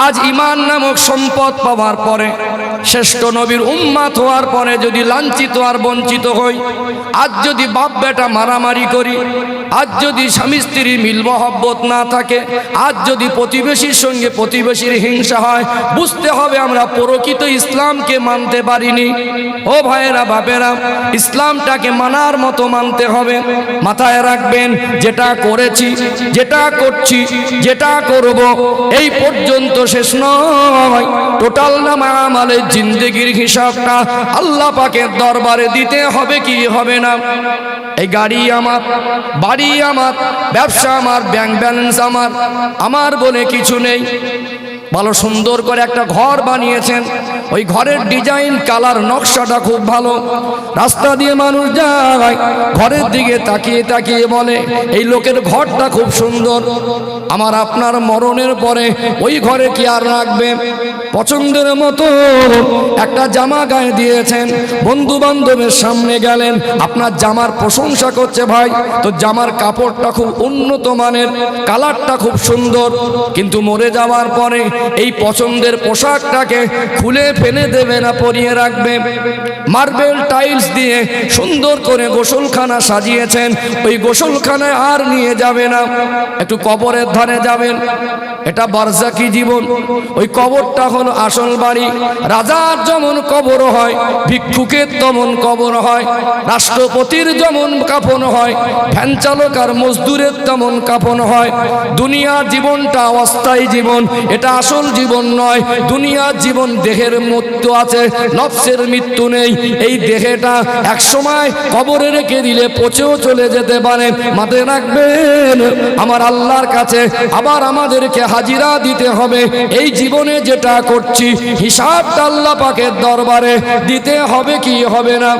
আজ ঈমান নামক সম্পদ পাওয়ার পরে, শ্রেষ্ঠ নবীর উম্মত হওয়ার পরে যদি লাঞ্ছিত আর বঞ্চিত হই, আজ যদি বাপ বেটা মারামারি করি, আজ যদি স্বামী স্ত্রীর মিল মহব্বত না থাকে, আজ যদি প্রতিবেশীর সঙ্গে প্রতিবেশীর হিংসা হয়, বুঝতে হবে আমরা প্রকৃত ইসলামকে মানতে পারিনি। ও ভাইয়েরা বাপেরা, ইসলামটাকে মানার মতো মানতে হবে। মাথায় রাখবেন, যেটা করেছি, যেটা করছি, যেটা করব, এই পর্যন্ত শেষ নয়। টোটাল নামা আমাদের জিন্দেগির হিসাবটা আল্লাহ পাকের দরবারে দিতে হবে কি হবে না? এই গাড়ি আমার, বাড়ি আমার, ব্যবসা আমার, ব্যাংক ব্যালেন্স আমার, আমার বলে কিছু নেই। ভালো সুন্দর করে একটা ঘর বানিয়েছেন, ওই ঘরের ডিজাইন কালার নকশাটা খুব ভালো। রাস্তা দিয়ে মানুষ যায়, ঘরের দিকে তাকিয়ে তাকিয়ে বলে এই লোকের ঘরটা খুব সুন্দর। আমার আপনার মরণের পরে ওই ঘরে কি আর রাখবে? পছন্দের মতো একটা জামা গায়ে দিয়েছেন, বন্ধু বান্ধবের সামনে গেলেন, আপনার জামার প্রশংসা করছে, ভাই তো জামার কাপড়টা খুব উন্নত মানের, কালারটা খুব সুন্দর, কিন্তু মরে যাওয়ার পরে এই পছন্দের পোশাকটাকে খুলে ফেলে দেবে না, পরিয়ে রাখবে। মার্বেল টাইলস দিয়ে সুন্দর করে গোসলখানা সাজিয়েছেন, ওই গোসলখানায় আর নিয়ে যাবে না, একটু কবরের ধারে যাবেন। এটা বারজাকি জীবন, ওই কবরটা হলো আসল বাড়ি। রাজার যেমন কবর হয়, ভিক্ষুকের তেমন কবর হয়, রাষ্ট্রপতির যেমন কাফন হয়, ভ্যান চালক আর মজদুরের তেমন কাফন হয়। দুনিয়ার জীবনটা অস্থায়ী জীবন, এটা আসল জীবন নয়। দুনিয়ার জীবন দেহের মৃত্যু আছে, নফসের মৃত্যু নেই। এই দেহটা এক সময় কবরে রেখে দিলে পচেও চলে যেতে পারে। মাথায় রাখবেন, আমার আল্লাহর কাছে আবার আমাদেরকে হাজিরা দিতে হবে। এই জীবনে যেটা করছি হিসাবটা আল্লাহ পাকের দরবারে দিতে হবে কি হবে না?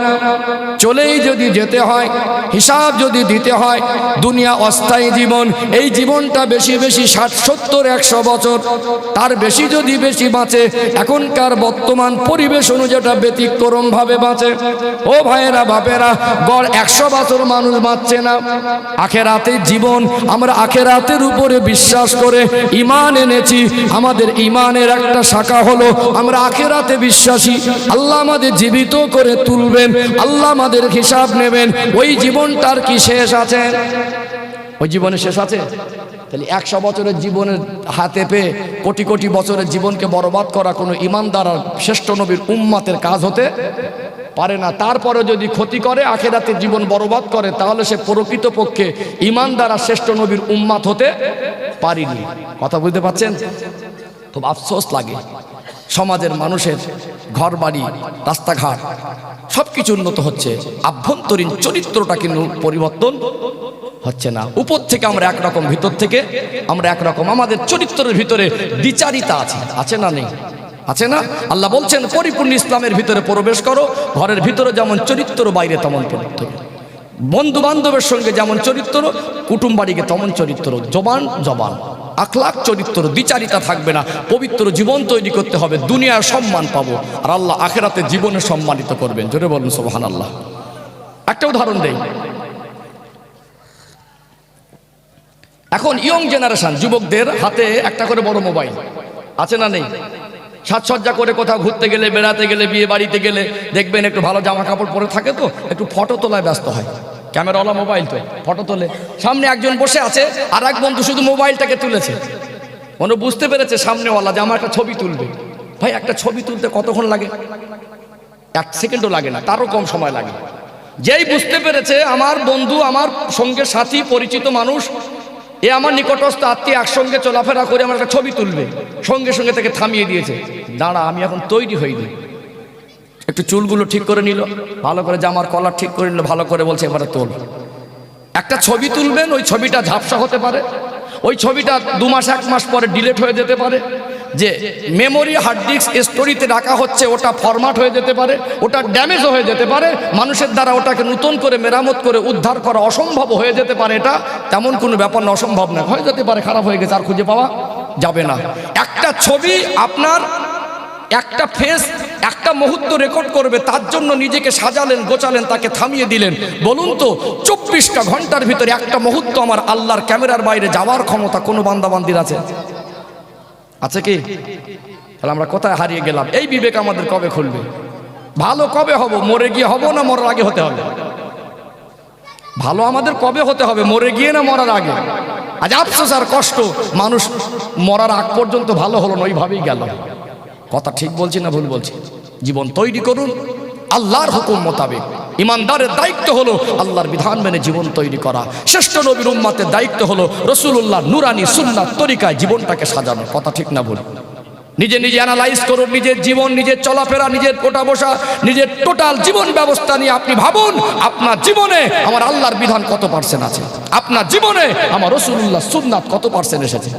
চলেই যদি যেতে হয়, হিসাব যদি দিতে হয়, দুনিয়া অস্থায়ী জীবন, এই জীবনটা বেশি বেশি 60, 70, 100 বছর, তার বেশি যদি বেশি বাঁচে, এখনকার বর্তমান পরিবেশ অনুযায়ী ব্যতিক্রম ভাবে বাঁচে। ও ভাইয়েরা বাপেরা, গড় 100 বছর মানুষ বাঁচছে না। আখেরাতের জীবন, আমরা আখেরাতের উপরে বিশ্বাস করে ঈমান এনেছি। আমাদের ঈমানের একটা শাখা হলো আমরা আখেরাতে বিশ্বাসী। আল্লাহ আমাদের জীবিত করে তুলবেন, আল্লাহ আমাদের হিসাব নেবেন। ওই জীবনটার কি শেষ আছে? ওই জীবনে শেষ আছে? তাহলে 100 বছরের জীবনের হাতে পেয়ে কোটি কোটি বছরের জীবনকে বরবাদ করা কোনো ঈমানদার আর শ্রেষ্ঠ নবীর উম্মতের কাজ হতে পারে না। তারপরে যদি ক্ষতি করে, আখেরাতের জীবন বরবাদ করে, তাহলে সে প্রকৃতপক্ষে ঈমানদার আর শ্রেষ্ঠ নবীর উম্মত হতে পারেনি। কথা বুঝতে পারছেন? খুব আফসোস লাগে, সমাজের মানুষের ঘর বাড়ি, রাস্তাঘাট সবকিছু উন্নত হচ্ছে, আভ্যন্তরীণ চরিত্রটা কিন্তু পরিবর্তন হচ্ছে না। উপর থেকে আমরা একরকম, ভিতর থেকে আমরা একরকম। আমাদের চরিত্রের ভিতরে দ্বিচারিতা আছে, আছে না নেই? আছে না? আল্লাহ বলছেন পরিপূর্ণ ইসলামের ভিতরে প্রবেশ করো। ঘরের ভিতরে যেমন চরিত্র, বাইরে তেমন চরিত্র। বন্ধু বান্ধবের সঙ্গে যেমন চরিত্র, কুটুম বাড়িকে তেমন চরিত্র। জবান জবান, আখলাক, চরিত্র, দ্বিচারিতা থাকবে না। পবিত্র জীবন তৈরি করতে হবে, দুনিয়ার সম্মান পাবো, আর আল্লাহ আখেরাতে জীবনে সম্মানিত করবেন। জোরে বলুন সুবহানাল্লাহ। একটা উদাহরণ দেই। এখন ইয়ং জেনারেশন যুবকদের হাতে একটা করে বড় মোবাইল আছে না নেই? সাজসজ্জা করে কোথাও ঘুরতে গেলে, বেড়াতে গেলে, বিয়ে বাড়িতে গেলে দেখবেন একটু ভালো জামা কাপড় পরে থাকে, তো একটু ফটো তোলায় ব্যস্ত হয়। ক্যামেরাওয়ালা মোবাইল, তো ফটো তোলে। সামনে একজন বসে আছে, আর এক বন্ধু শুধু মোবাইলটাকে তুলেছে, মনে বুঝতে পেরেছে সামনেওয়ালা যে আমার একটা ছবি তুলবে। ভাই, একটা ছবি তুলতে কতক্ষণ লাগে? 1 সেকেন্ডও লাগে না, তারও কম সময় লাগে। যেই বুঝতে পেরেছে আমার বন্ধু, আমার সঙ্গে সাথী, পরিচিত মানুষ, এ আমার নিকটস্থ আত্মীয়, একসঙ্গে চলাফেরা করে আমার একটা ছবি তুলবে, সঙ্গে সঙ্গে তাকে থামিয়ে দিয়েছে। দাঁড়া, আমি এখন তৈরি হইনি। একটু চুলগুলো ঠিক করে নিল, ভালো করে জামার কলার ঠিক করে নিল, ভালো করে বলছে এবারে তোল। একটা ছবি তুলবেন, ওই ছবিটা ঝাপসা হতে পারে, ওই ছবিটা 2 মাস 1 মাস পরে ডিলিট হয়ে যেতে পারে। যে মেমোরি হার্ড ডিস্ক স্টোরিতে রাখা হচ্ছে, ওটা ফরম্যাট হয়ে যেতে পারে, ওটা ড্যামেজও হয়ে যেতে পারে, মানুষের দ্বারা ওটাকে নতুন করে মেরামত করে উদ্ধার করা অসম্ভব হয়ে যেতে পারে। এটা তেমন কোনো ব্যাপার না, অসম্ভব না, হয়ে যেতে পারে, খারাপ হয়ে গেছে, আর খুঁজে পাওয়া যাবে না। একটা ছবি আপনার একটা ফেস, একটা মুহূর্ত রেকর্ড করবে, তার জন্য নিজেকে সাজালেন, গোছালেন, তাকে থামিয়ে দিলেন। বলুন তো 24টা ঘন্টার ভিতরে একটা মুহূর্ত আমার আল্লাহর ক্যামেরার বাইরে যাওয়ার ক্ষমতা কোনো বান্দাবান্দির আছে? আছে কি? তাহলে আমরা কোথায় হারিয়ে গেলাম? এই বিবেক আমাদের কবে খুলবে? ভালো কবে হব? মরে গিয়ে হব না মরার আগে হতে হবে? ভালো আমাদের কবে হতে হবে? মরে গিয়ে না মরার আগে? আজ আফসোস আর কষ্ট, মানুষ মরার আগ পর্যন্ত ভালো হলো না, ওইভাবেই গেল। কথা ঠিক বলছি না ভুল বলছি? জীবন তৈরি করুন আল্লাহর হুকুম মোতাবেক। ইমানদারের দায়িত্ব হলো আল্লাহর বিধান মেনে জীবন তৈরি করা। শ্রেষ্ঠ নবীর উম্মতের দায়িত্ব হলো রাসূলুল্লাহ নুরানি সুন্নাত তরিকায় জীবনটাকে সাজানো। কথা ঠিক না ভুল? নিজে নিজে অ্যানালাইজ করুন নিজের জীবন, নিজের চলাফেরা, নিজের ওঠা বসা, নিজের টোটাল জীবন ব্যবস্থা নিয়ে আপনি ভাবুন, আপনার জীবনে আমার আল্লাহর বিধান কত পার্সেন্ট আছে? আপনার জীবনে আমার রাসূলুল্লাহ সুন্নাত কত পার্সেন্ট এসেছে?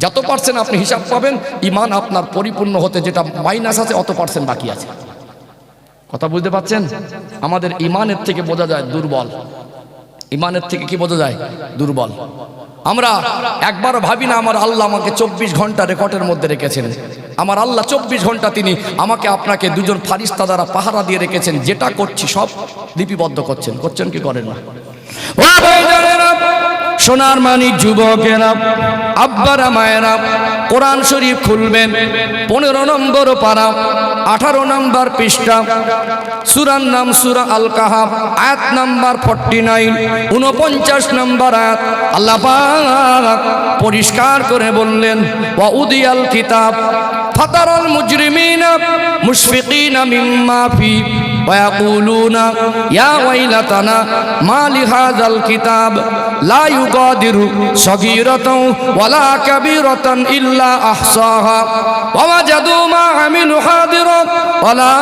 যত পার্সেন্ট আপনি হিসাব পাবেন, ইমান আপনার পরিপূর্ণ হতে যেটা মাইনাস আছে অত পার্সেন্ট বাকি আছে। কথা বুঝতে পারছেন? আমাদের ইমানের থেকে বোঝা যায় দুর্বল। ইমানের থেকে কি বোঝা যায়? দুর্বল। আমরা একবারও ভাবি না আমার আল্লাহ আমাকে 24 ঘন্টা রেকর্ডের মধ্যে রেখেছেন। আমার আল্লাহ 24 ঘন্টা তিনি আমাকে আপনাকে দুজন ফারিস্তা দ্বারা পাহারা দিয়ে রেখেছেন। যেটা করছি সব লিপিবদ্ধ করছেন। করছেন কি করেন না? সোনার মানিক যুবকেরা, আব্বারা মায়েরা, কোরআন শরীফ খুলবেন। 15 নম্বর পারা, 18 নম্বর পৃষ্ঠা, সূরার নাম সূরা আল কাহাফ, আয়াত নাম্বার 49, 49 নম্বর আয়াত। আল্লাহ পাক পরিষ্কার করে বললেন, ওয়া উদিয়াল কিতাব ফাতারাল মুজরিমিনা মুশফিকিনা মিম্মা ফি ওয়া ইয়াকুলুনা ইয়া ওয়াইলাতানা মা লিহাযাল কিতাব লা ইউগাদিরু সগীরাতাও ওয়ালা কাবীরাতান ইল্লা আহসাহা ওয়া ওয়াজাদু মা আমিলু হাদিরা ওয়ালা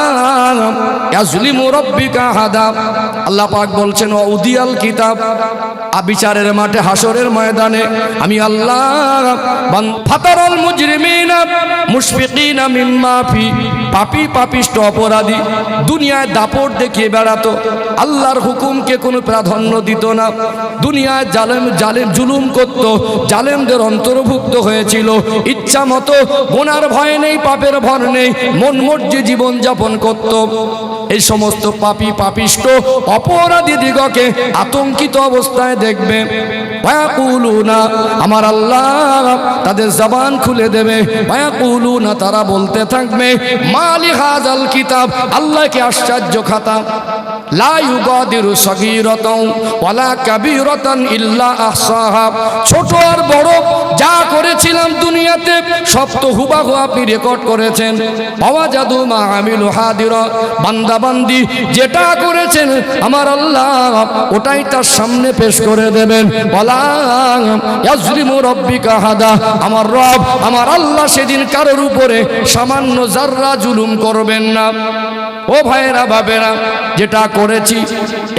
ইয়াজলিমু রাব্বিকা আহাদা। আল্লাহ পাক বলছেন, ওয়া উদিয়াল কিতাব, বিচারের মাঠে হাসরের ময়দানে আমি আল্লাহ ফাতারাল মুজরিমিনা মুশফিকিনা মিম্মা ফি, পাপী পাপিষ্ঠ অপরাধী দুনিয়ায় দাপট দেখিয়ে বেড়াতো, আল্লাহর হুকুমকে কোনো প্রাধান্য দিত না, দুনিয়ায় জালেম জুলুম করত, জালেমদের অন্তর্ভুক্ত হয়েছিল, ইচ্ছা মতো গুনার ভয় নেই, পাপের ভর নেই, মন মর্জি জীবন যাপন করত। এই সমস্ত পাপী পাপিষ্ঠ অপরাধী দিগকে আতঙ্কিত অবস্থায় দেখবে। ওয়াকুলুনা, আমার আল্লাহ তাদের জবান খুলে দেবে। ওয়াকুলুনা, তারা বলতে থাকবে, মালি হাযাল কিতাব, আল্লাহকে আশ্চর্য খাতা, লা ইউগাদিরু সগীরাতাও ওয়ালা কাবীরাতান ইল্লা আহসাহা, ছোট আর বড় যা করেছিলাম দুনিয়াতে সব তো হুবাহু আপনি রেকর্ড করেছেন। ওয়াজাদু মা আমিলু হাদিরা, বান্দা বান্দি যেটা করেছেন আমার আল্লাহ ওটাই তার সামনে পেশ করে দেবেন। ওয়ালা ইয়াজলিমু রাব্বিকা আহাদা, আমার রব আমার আল্লাহ সেদিন কারোর উপরে সামান্য যাররা জুলুম করবেন না। ও ভাইয়েরা বাবেরা, যেটা করেছি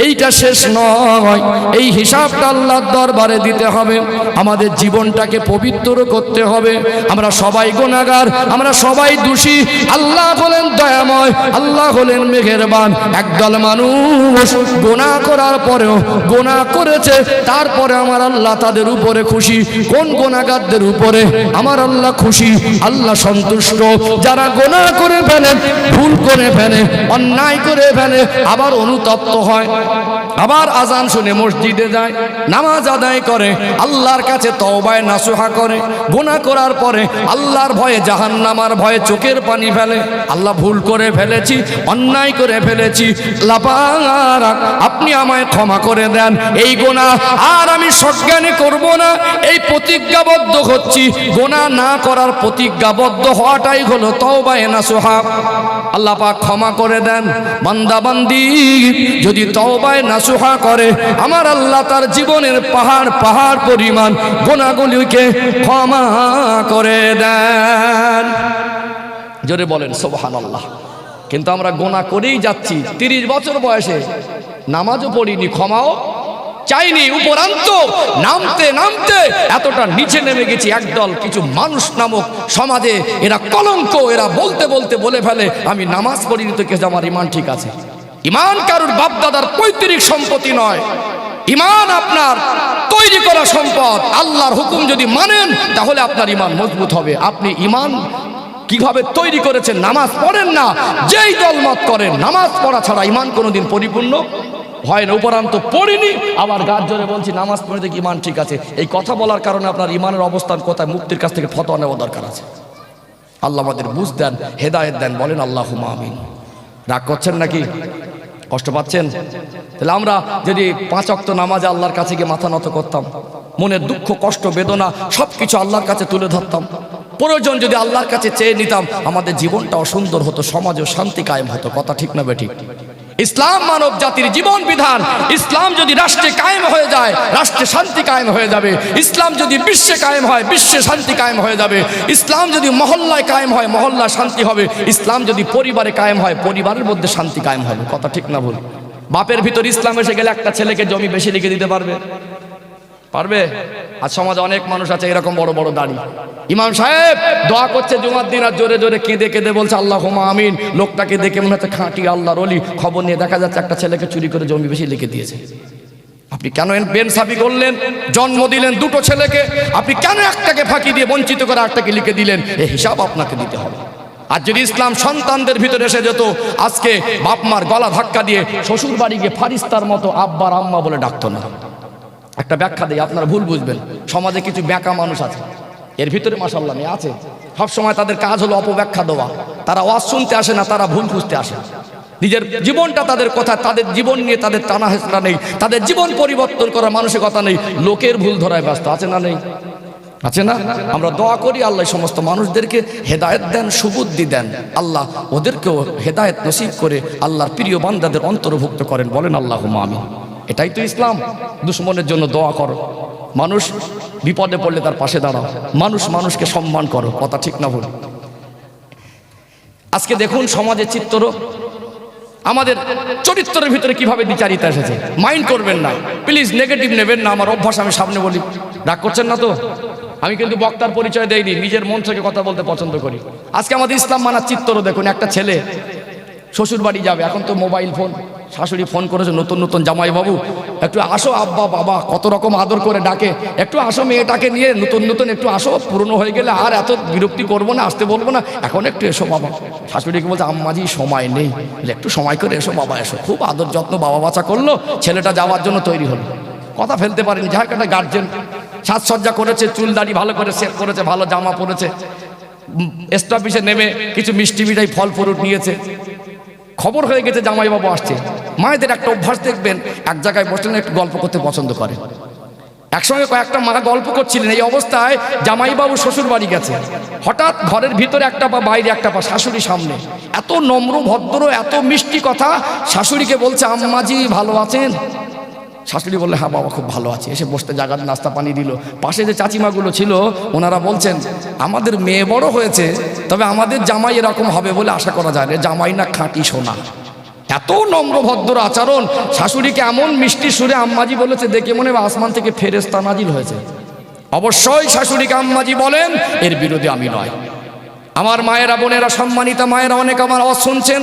এইটা শেষ নয়, এই হিসাবটা আল্লাহর দরবারে দিতে হবে। আমাদের জীবনটাকে পবিত্র করতে হবে। আমরা সবাই গুনাহগার, আমরা সবাই দোষী। আল্লাহ হলেন দয়াময়, আল্লাহ হলেন মেহেরবান। একদল মানুষ গুনাহ করার পরেও গুনাহ করেছে, তারপরে আমার আল্লাহ তাদের উপরে খুশি। কোন গুনাহগারদের উপরে আমার আল্লাহ খুশি, আল্লাহ সন্তুষ্ট? যারা গুনাহ করে ফেলে, ভুল করে ফেলে, অন্যায় করে ফেলে, আবার অনুতপ্ত হয়, আবার আজান শুনে মসজিদে যায়, নামাজ আদায় করে, আল্লাহর কাছে তওবায়ে নাসুহা করে, গুনাহ করার পরে আল্লাহর ভয়ে, জাহান্নামার ভয়ে চোখের পানি ফেলে। আল্লাহ ভুল করে ফেলেছি, অন্যায় করে ফেলেছি, আল্লাহ পাক আপনি আমায় ক্ষমা করে দেন, এই গুনাহ আর আমি সজ্ঞানে করব না, এই প্রতিজ্ঞাবদ্ধ হচ্ছি। গুনাহ না করার প্রতিজ্ঞাবদ্ধ হওয়াটাই হলো তওবায়ে নাসুহা। আল্লাহ পাক ক্ষমা করে দেন। বান্দা বান্দি যদি তওবায়ে নাসুহা করে, আমার আল্লাহ তার জীবনের পাহাড় পাহাড় পরিমাণ গুনাহগুলিকে ক্ষমা করে দেন। জোরে বলেন সুবহানাল্লাহ। কিন্তু আমরা গুনাহ করেই যাচ্ছি। 30 বছর বয়সে নামাজও পড়িনি, ক্ষমাও চাইনি, উপরান্ত নামতে নামতে এতটা নিচে নেমে গেছি। একদল কিছু মানুষ নামক সমাজে এরা কলঙ্ক, এরা বলতে বলতে বলে ফেলে আমি নামাজ পড়িনি তো কেউ, আমার ইমান ঠিক আছে। ইমান কারুর বাপদাদার পৈতৃক সম্পত্তি নয়, ইমান আপনার তৈরি করা সম্পদ। আল্লাহর হুকুম যদি মানেন তাহলে আপনার ইমান মজবুত হবে। আপনি ইমান কিভাবে তৈরি করেছেন? নামাজ পড়েন না, যেই দলমত করেন, নামাজ পড়া ছাড়া ইমান কোনোদিন পরিপূর্ণ হয় না, উপরান্ত পড়িনি, আবার গাছ জোরে বলছি নামাজ পড়ে দেখি ইমান ঠিক আছে। এই কথা বলার কারণে আপনার ইমানের অবস্থান কোথায়, মুফতির কাছ থেকে ফতোয়া নেওয়া দরকার আছে। আল্লাহ আমাদের বুঝ দেন, হেদায়েত দেন, বলেন আল্লাহুম্মা আমিন। রাগ করছেন নাকি, কষ্ট পাচ্ছেন? তাহলে আমরা যদি 5 ওয়াক্ত নামাজে আল্লাহর কাছে গিয়ে মাথা নত করতাম, মনের দুঃখ কষ্ট বেদনা সব কিছু আল্লাহর কাছে তুলে ধরতাম, প্রয়োজন যদি আল্লাহর কাছে চেয়ে নিতাম, আমাদের জীবনটাও সুন্দর হতো, সমাজেও শান্তি কায়েম হতো। কথা ঠিক না বেঠিক? ইসলাম মানব জাতির জীবন বিধান। ইসলাম যদি রাষ্ট্রে কায়েম হয়ে যায়, রাষ্ট্রে শান্তি কায়েম হয়ে যাবে। ইসলাম যদি বিশ্বে কায়েম হয়, বিশ্বে শান্তি কায়েম হয়ে যাবে। ইসলাম যদি মহল্লায় কায়েম হয়, মহল্লায় শান্তি হবে। ইসলাম যদি পরিবারে কায়েম হয়, পরিবারের মধ্যে শান্তি কায়েম হবে। কথা ঠিক না ভুল? বাপের ভিতর ইসলাম এসে গেলে একটা ছেলেকে জমি বেশি লিখে দিতে পারবে? পারবে? আর সমাজে অনেক মানুষ আছে এরকম বড় বড় দাড়ি, ইমাম সাহেব দোয়া করছে জুমার দিন, আর জোরে জোরে কেঁদে কেঁদে বলছে আল্লাহুম্মা আমিন। লোকটাকে দেখে মনে হচ্ছে খাঁটি আল্লাহর ওলি। খবর নিয়ে দেখা যাচ্ছে একটা ছেলেকে চুরি করে জমি বেশি লিখে দিয়েছে। আপনি কেন বেনসাফি করলেন? জন্ম দিলেন 2টো ছেলেকে, আপনি কেন একটাকে ফাঁকি দিয়ে বঞ্চিত করে একটাকে লিখে দিলেন? এই হিসাব আপনাকে দিতে হবে। আর যদি ইসলাম সন্তানদের ভিতরে এসে যেত, আজকে বাপ মার গলা ধাক্কা দিয়ে শ্বশুর বাড়ি গিয়ে ফারিস্তার মতো আব্বার আম্মা বলে ডাকতো না। একটা ব্যাখ্যা দিই, আপনারা ভুল বুঝবেন। সমাজে কিছু ব্যাকা মানুষ আছে, এর ভিতরে মাশাআল্লাহ মেয়ে আছে, সবসময় তাদের কাজ হলো অপব্যাখ্যা দেওয়া। তারা ওয়াজ শুনতে আসে না, তারা ভুল খুঁজতে আসে। নিজের জীবনটা তাদের কথা, তাদের জীবন নিয়ে তাদের টানা হেঁচড়া নেই, তাদের জীবন পরিবর্তন করার মানসিকতা নেই, লোকের ভুল ধরায় ব্যস্ত। আছে না নেই? আছে না? আমরা দোয়া করি আল্লাহ সমস্ত মানুষদেরকে হেদায়েত দেন, সুবুদ্ধি দেন। আল্লাহ ওদেরকেও হেদায়েত নসিব করে আল্লাহর প্রিয় বান্দাদের অন্তর্ভুক্ত করেন। বলেন আল্লাহুম্মা আমিন। এটাই তো ইসলাম। দুশ্মনের জন্য দোয়া করো, মানুষ বিপদে পড়লে তার পাশে দাঁড়াও, মানুষ মানুষকে সম্মান করো। কথা ঠিক না ভুল? আজকে দেখুন সমাজের চিত্র, আমাদের চরিত্রের ভিতরে কিভাবে বিচারিতা এসেছে। মাইন্ড করবেন না প্লিজ, নেগেটিভ নেবেন না, আমার অভ্যাস, আমি সামনে বলি। রাগ করছেন না তো? আমি কিন্তু বক্তার পরিচয় দেইনি, নিজের মন থেকে কথা বলতে পছন্দ করি। আজকে আমাদের ইসলাম মানার চিত্র দেখুন। একটা ছেলে শ্বশুর বাড়ি যাবে, এখন তো মোবাইল ফোন, শাশুড়ি ফোন করেছে, নতুন নতুন জামাই বাবু একটু আসো, আব্বা বাবা কত রকম আদর করে ডাকে, একটু আসো মেয়েটাকে নিয়ে, নতুন নতুন একটু আসো, পুরনো হয়ে গেলে আর এত বিরক্তি করবো না, আসতে বলবো না, এখন একটু এসো বাবা। শাশুড়িকে বলছে আম্মাজি সময় নেই, একটু সময় করে এসো বাবা, এসো। খুব আদর যত্ন বাবা বাচ্চা করলো, ছেলেটা যাওয়ার জন্য তৈরি হলো, কথা ফেলতে পারেনি। যাই একটা গার্জেন সাজসজ্জা করেছে, চুল দাড়ি ভালো করে সেট করেছে, ভালো জামা পরেছে, স্টপেজে নেমে কিছু মিষ্টি মিঠাই ফল ফ্রুট নিয়েছে। খবর হয়ে গেছে জামাইবাবু আসছে। মায়েদের একটা অভ্যাস দেখবেন, এক জায়গায় বসলেন একটু গল্প করতে পছন্দ করে। একসঙ্গে কয়েকটা মা গল্প করছিলেন, এই অবস্থায় জামাইবাবু শ্বশুর বাড়ি গেছে। হঠাৎ ঘরের ভিতরে একটা পা, বাইরে একটা পা, শাশুড়ি সামনে। এত নম্র ভদ্র, এত মিষ্টি কথা। শাশুড়িকে বলছে আম্মাজি ভালো আছেন? শাশুড়ি বললে হ্যাঁ বাবা খুব ভালো আছে। এসে বসতে জায়গার নাস্তা পানি দিল। পাশে যে চাচিমাগুলো ছিল ওনারা বলছেন আমাদের মেয়ে বড় হয়েছে, তবে আমাদের জামাই এরকম হবে বলে আশা করা যায় না, জামাই না খাঁটি সোনা। এত নম্র ভদ্র আচরণ। শাশুড়িকে এমন মিষ্টি সুরে আম্মাজি বলেছে, দেখে মনে হয় আসমান থেকে ফেরেশতা নাজিল হয়েছে। অবশ্যই শাশুড়িকে আম্মাজি বলেন, এর বিরোধী আমি নয়। আমার মায়েরা, বোনেরা, সম্মানিতা মায়েরা, অনেক আমার আওয়াজ শুনছেন,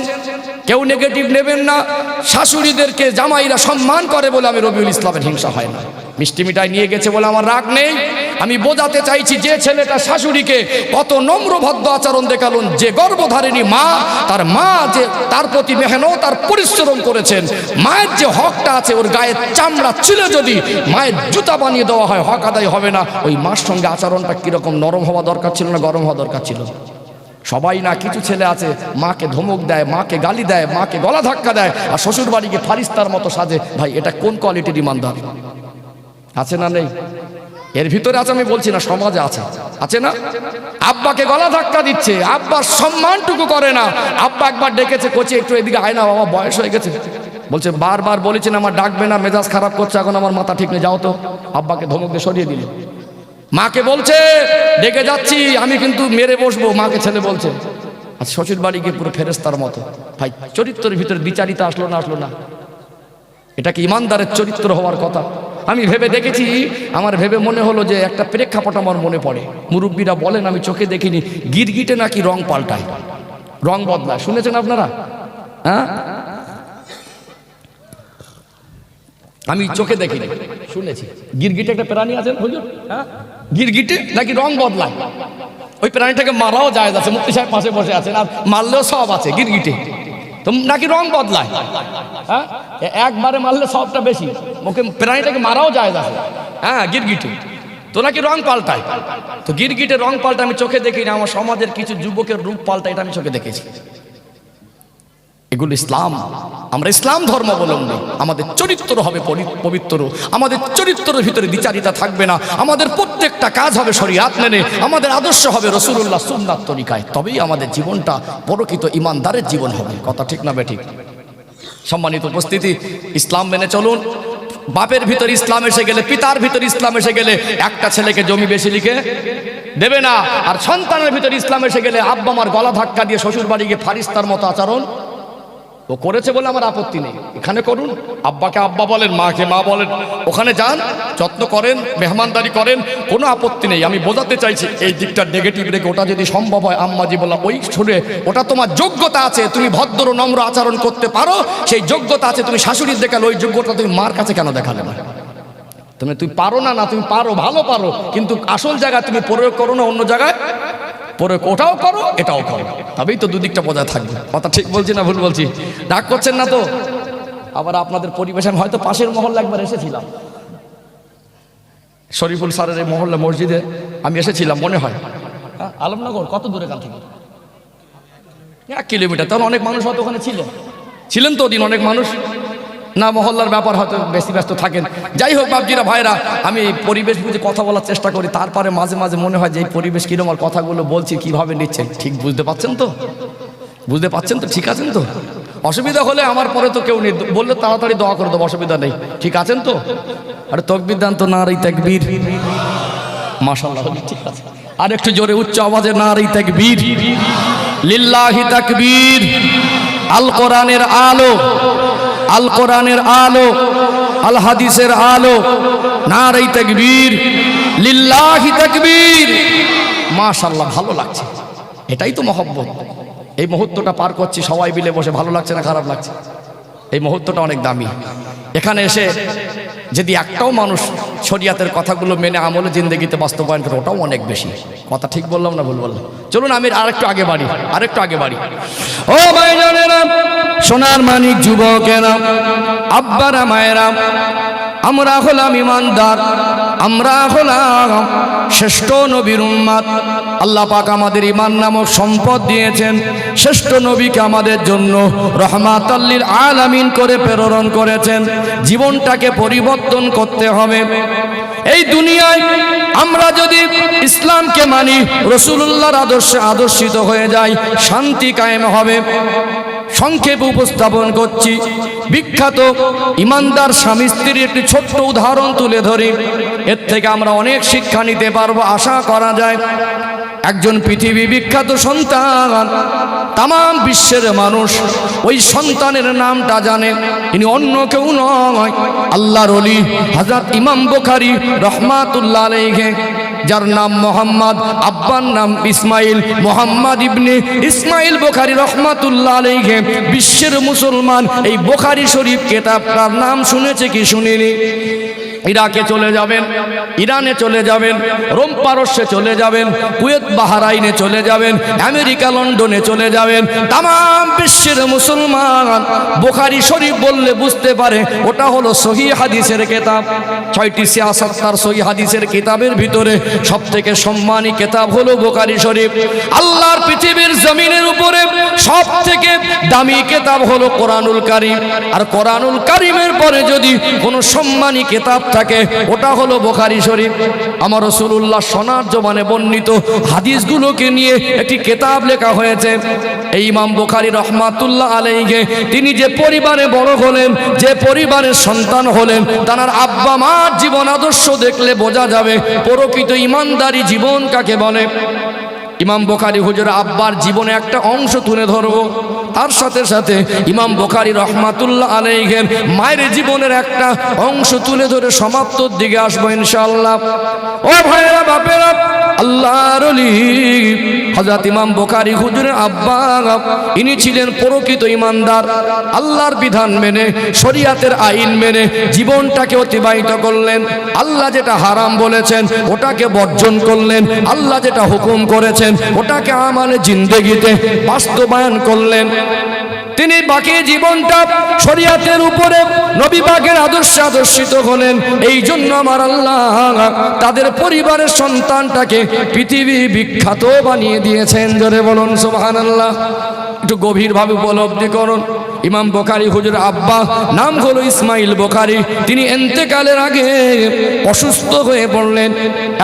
কেউ নেগেটিভ নেবেন না। শাশুড়িদেরকে জামাইরা সম্মান করে বলে আমি রবিউল ইসলামের হিংসা হয় না। মিষ্টি মিঠাই নিয়ে গেছে বলে আমার রাগ নেই। আমি বোঝাতে চাইছি, যে ছেলেটা শাশুড়িকে কত নম্র ভদ্র আচরণ দেখালেন, যে গর্ভধারিণী মা, তার মা যে তার প্রতি মেহনত আর পরিশ্রম করেছেন, মায়ের যে হকটা আছে, ওর গায়ের চামড়া ছিলে যদি মায়ের জুতা বানিয়ে দেওয়া হয়, হক আদায় হবে না। ওই মার সঙ্গে আচরণটা কিরকম নরম হওয়া দরকার ছিল না গরম হওয়া দরকার ছিল? সবাই না, কিছু ছেলে আছে মাকে ধমক দেয়, মাকে গালি দেয়, মাকে গলা ধাক্কা দেয়, আর শ্বশুর বাড়িকে ফারিস্তার মতো সাজে। ভাই এটা কোন কোয়ালিটির ইমানদার? আছে না নেই? এর ভিতরে আছে, আমি বলছি না, সমাজে আছে। আছে না? আব্বাকে গলা ধাক্কা দিচ্ছে, আব্বার সম্মানটুকু করে না। আব্বা একবার ডেকেছে, কোচি একটু এদিকে আয় না বাবা, বয়স হয়ে গেছে। বলছে বারবার বলেছেন আমার ডাকবে না, মেজাজ খারাপ করছে, এখন আমার মাথা ঠিক নেই, যাও তো। আব্বাকে ধমক দিয়ে সরিয়ে দিল। মাকে বলছে ডেকে যাচ্ছি, আমি কিন্তু মেরে বসবো, মাকে ছেলে বলছে। আর শ্বশুর বাড়ি গিয়ে পুরো ফেরেশতার মতো। ভাই চরিত্রের ভিতরে বিচারিতা আসলো না? আসলো না? এটা কি ইমানদারের চরিত্র হওয়ার কথা? আমি ভেবে দেখেছি, আমার ভেবে মনে হলো যে একটা প্রেক্ষাপট আমার মনে পড়ে। মুরব্বীরা বলেন, আমি চোখে দেখিনি, গিরগিটে নাকি রং পাল্টায়, রং বদলায়। শুনেছেন আপনারা? হ্যাঁ, আমি চোখে দেখিনি, শুনেছি। গিরগিটে একটা প্রাণী আছে হুজুর, হ্যাঁ, গিরগিটে নাকি রং বদলায়। ওই প্রাণীটাকে মারাও যায় আছে, মুফতি সাহেব পাশে বসে আছেন, আর মারলেও সব আছে। গিরগিটে তো নাকি রং বদলায়? হ্যাঁ, একবারে মারলে সবটা বেশি, ওকে প্রাণীটাকে মারাও যায় না। হ্যাঁ, গিরগিটি তো নাকি রং পাল্টায়। তো গিরগিটের রং পাল্টা আমি চোখে দেখি না, আমার সমাজের কিছু যুবকের রূপ পাল্টা, এটা আমি চোখে দেখেছি। এগুলো ইসলাম। আমরা ইসলাম ধর্মাবলম্বী, আমাদের চরিত্র হবে পবিত্র, আমাদের চরিত্রের ভিতরে দ্বিচারিতা থাকবে না, আমাদের প্রত্যেকটা কাজ হবে শরিয়াত মেনে, আমাদের আদর্শ হবে রাসূলুল্লাহ সুন্নাত তরিকায়, তবেই আমাদের জীবনটা প্রকৃত ইমানদারের জীবন হবে। কথা ঠিক না বেঠিক? সম্মানিত উপস্থিতি, ইসলাম মেনে চলুন। বাপের ভিতর ইসলাম এসে গেলে, পিতার ভিতর ইসলাম এসে গেলে একটা ছেলেকে জমি বেশি লিখে দেবে না। আর সন্তানের ভিতর ইসলাম এসে গেলে আব্বা আমার গলা ধাক্কা দিয়ে শ্বশুর বাড়ি গিয়ে ফারিস্তার মতো আচরণ ও করেছে বলে আমার আপত্তি নেই, এখানে করুন। আব্বাকে আব্বা বলেন, মাকে মা বলেন, ওখানে যান, যত্ন করেন, মেহমানদারি করেন, কোনো আপত্তি নেই। আমি বোঝাতে চাইছি এই দিকটা নেগেটিভ রেখে, ওটা যদি সম্ভব হয় আম্মাজি বলা ওই শুনে, ওটা তোমার যোগ্যতা আছে, তুমি ভদ্র নম্র আচরণ করতে পারো, সেই যোগ্যতা আছে, তুমি শাশুড়ির দেখালে, ওই যোগ্যতা তুমি মার কাছে কেন দেখালে না? তুমি পারো না, তুমি পারো, ভালো পারো, কিন্তু আসল জায়গায় তুমি প্রয়োগ করো না, অন্য জায়গায় পরে ওটাও করো এটাও করো, তবেই তো দুদিকটা বজায় থাকবে। কথা ঠিক বলছি না ভুল বলছি? রাগ করছেন না তো? আবার আপনাদের পরিবেশ, আমি হয়তো পাশের মহল্লা একবার এসেছিলাম, শরীফুল স্যারের এই মহল্লা মসজিদে আমি এসেছিলাম মনে হয়, হ্যাঁ, আলমনগর কত দূরে কাল থেকে 1 কিলোমিটার। তখন অনেক মানুষ হয়তো ওখানে ছিলেন তো ওদিন অনেক মানুষ, না মহল্লার ব্যাপার হয়তো বেশি ব্যস্ত থাকেন। যাই হোক বাপজিরা ভাইরা, আমি পরিবেশ বুঝে কথা বলার চেষ্টা করি, তারপরে মাঝে মাঝে মনে হয় যে এই পরিবেশ কিরকম, আর কথাগুলো বলছি কিভাবে নিচ্ছেন, ঠিক বুঝতে পাচ্ছেন তো? বুঝতে পাচ্ছেন তো? ঠিক আছেন তো? অসুবিধা হলে আমার পরে তো কেউ নেই, বললে তাড়াতাড়ি দোয়া করে দেবো, অসুবিধা নেই। ঠিক আছেন তো? আর তাকবীর দান তো, নারী তাকবীর, মাশাআল্লাহ, ঠিক আছে। আর একটু জোরে উচ্চ আওয়াজে নারী তাকবীর, লিল্লাহি তাকবীর। আল কোরআনের আলো, আল কোরআনের আলো, আল হাদিসের আলো, নারে তাকবীর, লিল্লাহি তাকবীর। মাশাআল্লাহ, ভালো লাগছে, এটাই তো মহব্বত। এই মুহূর্তটা পার করছি সবাই মিলে বসে, ভালো লাগছে না খারাপ লাগছে? এই মুহূর্তটা অনেক দামি। এখানে এসে যদি একটাও মানুষ শরিয়াতের কথাগুলো মেনে আমলে জিন্দেগিতে বাস্তবায়ন করে, ওটাও অনেক বেশি। কথা ঠিক বললাম না ভুল বললাম? চলুন আমি আরেকটু আগে বাড়ি। ও ভাইজানেরা, সোনার মানিক যুবকেরা, আব্বারা মায়েরা, আমরা হলাম ইমানদার, আমরা হলাম শ্রেষ্ঠ নবীর উম্মত। আল্লাহ পাক আমাদের ইমান নামক সম্পদ দিয়েছেন, শ্রেষ্ঠ নবীকে আমাদের জন্য রহমাতাল লিল আলামিন করে প্রেরণ করেছেন। জীবনটাকে পরিবর্তন করতে হবে। এই দুনিয়ায় আমরা যদি ইসলামকে মানি, রাসূলুল্লাহর আদর্শে আদর্শিত হয়ে যাই, শান্তি কায়েম হবে। সংক্ষেপে উপস্থাপন করছি, বিখ্যাত ইমানদার স্বামী স্ত্রীর একটি ছোট্ট উদাহরণ তুলে ধরি, এর থেকে আমরা অনেক শিক্ষা নিতে পারবো আশা করা যায়। একজন পৃথিবী বিখ্যাত সন্তান, তাম বিশ্বের মানুষ ওই সন্তানের নামটা জানে, ইনি অন্য কেউ নয়, আল্লাহর ওলি হযরত ইমাম বুখারী রাহমাতুল্লাহ আলাইহি, যার নাম মোহাম্মদ, আব্বার নাম ইসমাইল, মোহাম্মদ ইবনে ইসমাইল বুখারী রাহমাতুল্লাহ আলাইহি। বিশ্বের মুসলমান এই বুখারী শরীফ কিতাবটার নাম শুনেছে কি শুনেনি? ইরাকে চলে যাবেন, ইরানে চলে যাবেন, রোম পারস্যে চলে যাবেন, কুয়েত বাহরাইনে চলে যাবেন, আমেরিকা লন্ডনে চলে যাবেন, তাম বিশ্বের মুসলমান বুখারী শরীফ বললে বুঝতে পারে ওটা হলো সহিহ হাদিসের কিতাব। 6টি 76 সহিহ হাদিসের কিতাবের ভিতরে সবথেকে সম্মানী কিতাব হলো বুখারী শরীফ। আল্লাহর পৃথিবীর জমিনের উপরে সবথেকে দামি কিতাব হলো কোরআনুল কারীম। আর কোরআনুল কারীমের পরে যদি কোনো সম্মানী কিতাব থাকে, ওটা হলো বুখারী শরীফ। আমার রাসূলুল্লাহ সোনার জবানে বর্ণিত হাদিসগুলোকে নিয়ে একটি কিতাব লেখা হয়েছে। এই ইমাম বুখারী রাহমাতুল্লাহ আলাইহি, তিনি যে পরিবারে বড় হলেন, যে পরিবারের সন্তান হলেন, তার আব্বা মার জীবন আদর্শ দেখলে বোঝা যাবে প্রকৃত ইমানদারি জীবন কাকে বলে। ইমাম বুখারী হুজুর আব্বার জীবনে একটা অংশ তুলে ধরবো, তার সাথে সাথে ইমাম বুখারী রাহমাতুল্লাহ আলাইহির মায়ের জীবনের একটা অংশ তুলে ধরে সমাপ্তর দিকে আসবো ইনশাআল্লাহ। ও ভাইরা বাপেরা, আল্লাহর ওলি হযরত ইমাম বুখারী হুজুরের আব্বা, ইনি ছিলেন প্রকৃত ইমানদার। আল্লাহর বিধান মেনে, শরীয়তের আইন মেনে জীবনটাকে অতিবাহিত করলেন। আল্লাহ যেটা হারাম বলেছেন ওটাকে বর্জন করলেন, আল্লাহ যেটা হুকুম করেছেন ওটাকে আমালে জিন্দেগিতে বাস্তবায়ন করলেন। তিনি বাকি জীবনটা শরিয়াতের উপরে নবী পাকের আদর্শে আদর্শিত হলেন। এই জন্য আমার আল্লাহ তাদের পরিবারের সন্তানটাকে পৃথিবী বিখ্যাত বানিয়ে দিয়েছেন। জোরে বলুন সুবহানাল্লাহ। একটু গভীরভাবে উপলব্ধি করুন। ইমাম বুখারী হুজুর আব্বা নাম হলো ইসমাইল বুখারী। তিনি ইন্তেকালের আগে অসুস্থ হয়ে পড়লেন।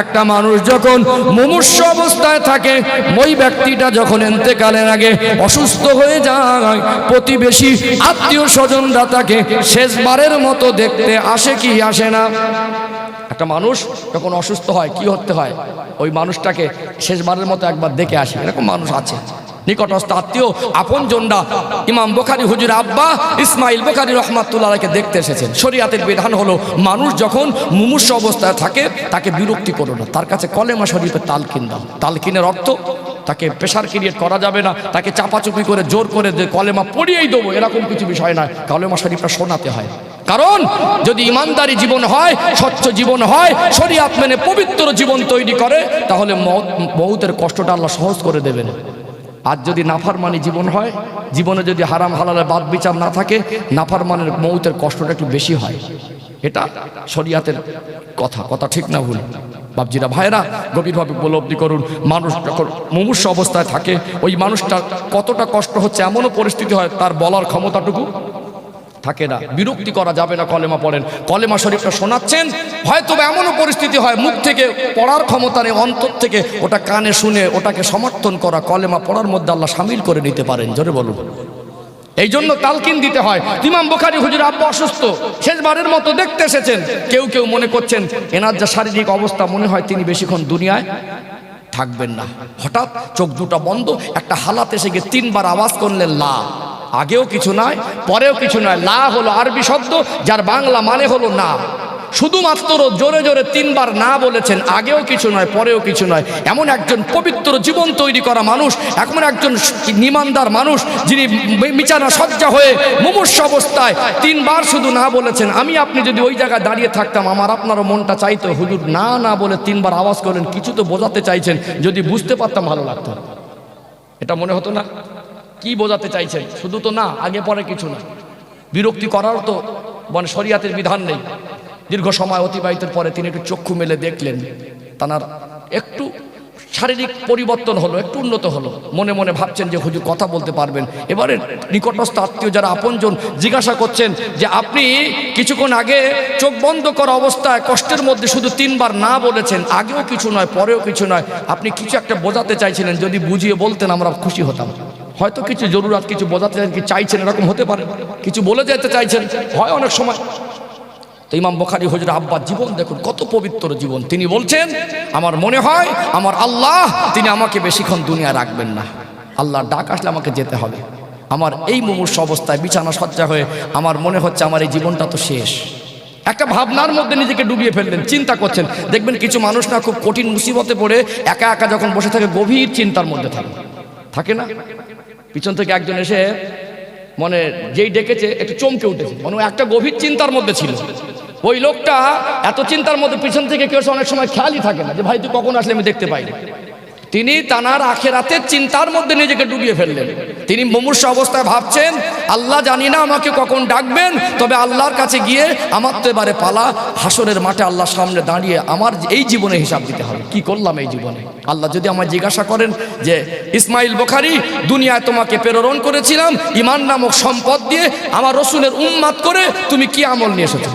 একটা মানুষ যখন মুমূর্ষ অবস্থায় থাকে, ওই ব্যক্তিটা যখন ইন্তেকালের আগে অসুস্থ হয়ে যায়, প্রতিবেশী আত্মীয় স্বজনরা তাকে শেষবারের মতো দেখতে আসে কি আসে না? একটা মানুষ যখন অসুস্থ হয় কি করতে হয়? ওই মানুষটাকে শেষবারের মতো একবার দেখে আসে। এরকম মানুষ আছে, নিকটস্থ আত্মীয় আপনজনরা ইমাম বুখারী হুজুর আব্বা ইসমাইল বুখারী রাহমাতুল্লাহ আলাইহিকে দেখতে এসেছেন। শরীয়তের বিধান হলো মানুষ যখন মুমূর্ষ অবস্থায় থাকে তাকে বিরক্তি করো না, তার কাছে কলেমা শরীফের তালকিন দাও। তালকিনের অর্থ তাকে প্রেশার ক্রিয়েট করা যাবে না, তাকে চাপাচুপি করে জোর করে যে কলেমা পড়িয়েই দেবো এরকম কিছু বিষয় নয়। কলেমা শরীফটা শোনাতে হয়। কারণ যদি ইমানদারি জীবন হয়, স্বচ্ছ জীবন হয়, শরীয়ত মেনে পবিত্র জীবন তৈরি করে, তাহলে মউতের কষ্টটা আল্লাহ সহজ করে দেবেন। আর যদি নাফরমানি জীবন হয়, জীবনে যদি হারাম হালালের বাদ বিচার না থাকে, নাফরমানের মউতের কষ্টটা একটু বেশি হয়। এটা শরীয়তের কথা ঠিক না ভুল? বাপজিরা ভাইরা গভীরভাবে উপলব্ধি করুন। মানুষ যখন মুমূর্ষ অবস্থায় থাকে, ওই মানুষটা কতটা কষ্ট হচ্ছে এমনও পরিস্থিতি হয় তার বলার ক্ষমতাটুকু থাকে না। বিরক্তি করা যাবে না। কলেমা পড়েন, কলেমা শরীফটা শোনাচ্ছেন, হয়তো এমনও পরিস্থিতি হয় মুখ থেকে পড়ার ক্ষমতা নেই, অন্তর থেকে ওটা কানে শুনে ওটাকে সমর্থন করা, কলেমা পড়ার মধ্যে আল্লাহ শামিল করে নিতে পারেন। জোরে বলুন। এই জন্য তালকিন দিতে হয়। ইমাম বুখারী হুজুর আব্বা অসুস্থ, শেষবারের মতো দেখতে এসেছেন। কেউ কেউ মনে করছেন এনার যা শারীরিক অবস্থা, মনে হয় তিনি বেশিক্ষণ দুনিয়ায় থাকবেন না। হঠাৎ চোখ দুটো বন্ধ, একটা হালাত এসে গিয়ে 3 বার আওয়াজ করলেন লা। আগেও কিছু নয়, পরেও কিছু নয়। লা হলো আরবি শব্দ, যার বাংলা মানে হলো না। শুধুমাত্র জোরে জোরে 3 বার না বলেছেন। আগেও কিছু নয়, পরেও কিছু নয়। এমন একজন পবিত্র জীবন তৈরি করা মানুষ, এমন একজন ঈমানদার মানুষ, যিনি বিছানা সজ্জা হয়ে মুমূর্ষ অবস্থায় 3 বার শুধু না বলেছেন। আমি আপনি যদি ওই জায়গায় দাঁড়িয়ে থাকতাম, আমার আপনারও মনটা চাইতো হুজুর না না বলে 3 বার আওয়াজ করলেন, কিছু তো বোঝাতে চাইছেন, যদি বুঝতে পারতাম ভালো লাগতো। এটা মনে হতো না কি বোঝাতে চাইছেন? শুধু তো না, আগে পরে কিছু না। বিরক্তি করার তো মানে শরীয়তের বিধান নেই। দীর্ঘ সময় অতিবাহিতের পরে তিনি একটু চক্ষু মেলে দেখলেন, তার একটু শারীরিক পরিবর্তন হলো, একটু উন্নত হলো। মনে মনে ভাবছেন যে হুজুর কথা বলতে পারবেন। এবারে নিকটস্থ আত্মীয় যারা আপনজন জিজ্ঞাসা করছেন যে আপনি কিছুক্ষণ আগে চোখ বন্ধ করা অবস্থায় কষ্টের মধ্যে শুধু 3 বার না বলেছেন, আগেও কিছু নয়, পরেও কিছু নয়। আপনি কিছু একটা বোঝাতে চাইছিলেন, যদি বুঝিয়ে বলতেন আমরা খুশি হতাম। হয়তো কিছু জরুরত, কিছু বোঝাতে চাইছেন, এরকম হতে পারে। কিছু বলে যেতে চাইছেন, হয় অনেক সময়। তো ইমাম বুখারী হুজুর আব্বার জীবন দেখুন, কত পবিত্র জীবন। তিনি বলছেন আমার মনে হয় আমার আল্লাহ তিনি আমাকে বেশিক্ষণ দুনিয়া রাখবেন না। আল্লাহর ডাক আসলে আমাকে যেতে হবে। আমার এই মুমূর্ষ অবস্থায় বিছানা সজ্জা হয়ে আমার মনে হচ্ছে আমার এই জীবনটা তো শেষ। একটা ভাবনার মধ্যে নিজেকে ডুবিয়ে ফেললেন, চিন্তা করছেন। দেখবেন কিছু মানুষ না খুব কঠিন মুসিবতে পড়ে একা একা যখন বসে থাকে গভীর চিন্তার মধ্যে থাকে না? পিছন থেকে একজন এসে মানে যেই ডেকেছে একটু চমকে উঠেছে, মানে একটা গভীর চিন্তার মধ্যে ছিল। ওই লোকটা এত চিন্তার মধ্যে পিছন থেকে কেউ অনেক সময় খেয়ালই থাকে না যে ভাই তুই কখন আসলে আমি দেখতে পাইনি। তিনি তানার আখিরাতের চিন্তার মধ্যে নিজেকে ডুবিয়ে ফেললেন। তিনি মুমূর্ষ অবস্থায় ভাবছেন আল্লাহ জানি না আমাকে কখন ডাকবেন, তবে আল্লাহর কাছে গিয়ে আমার তো এবারে পালা, হাসরের মাঠে আল্লাহর সামনে দাঁড়িয়ে আমার এই জীবনে হিসাব দিতে হবে, কি করলাম এই জীবনে। আল্লাহ যদি আমায় জিজ্ঞাসা করেন যে ইসমাইল বুখারী দুনিয়ায় তোমাকে প্রেরণ করেছিলাম ঈমান নামক সম্পদ দিয়ে, আমার রসুলের উম্মত করে, তুমি কি আমল নিয়ে এসেছো?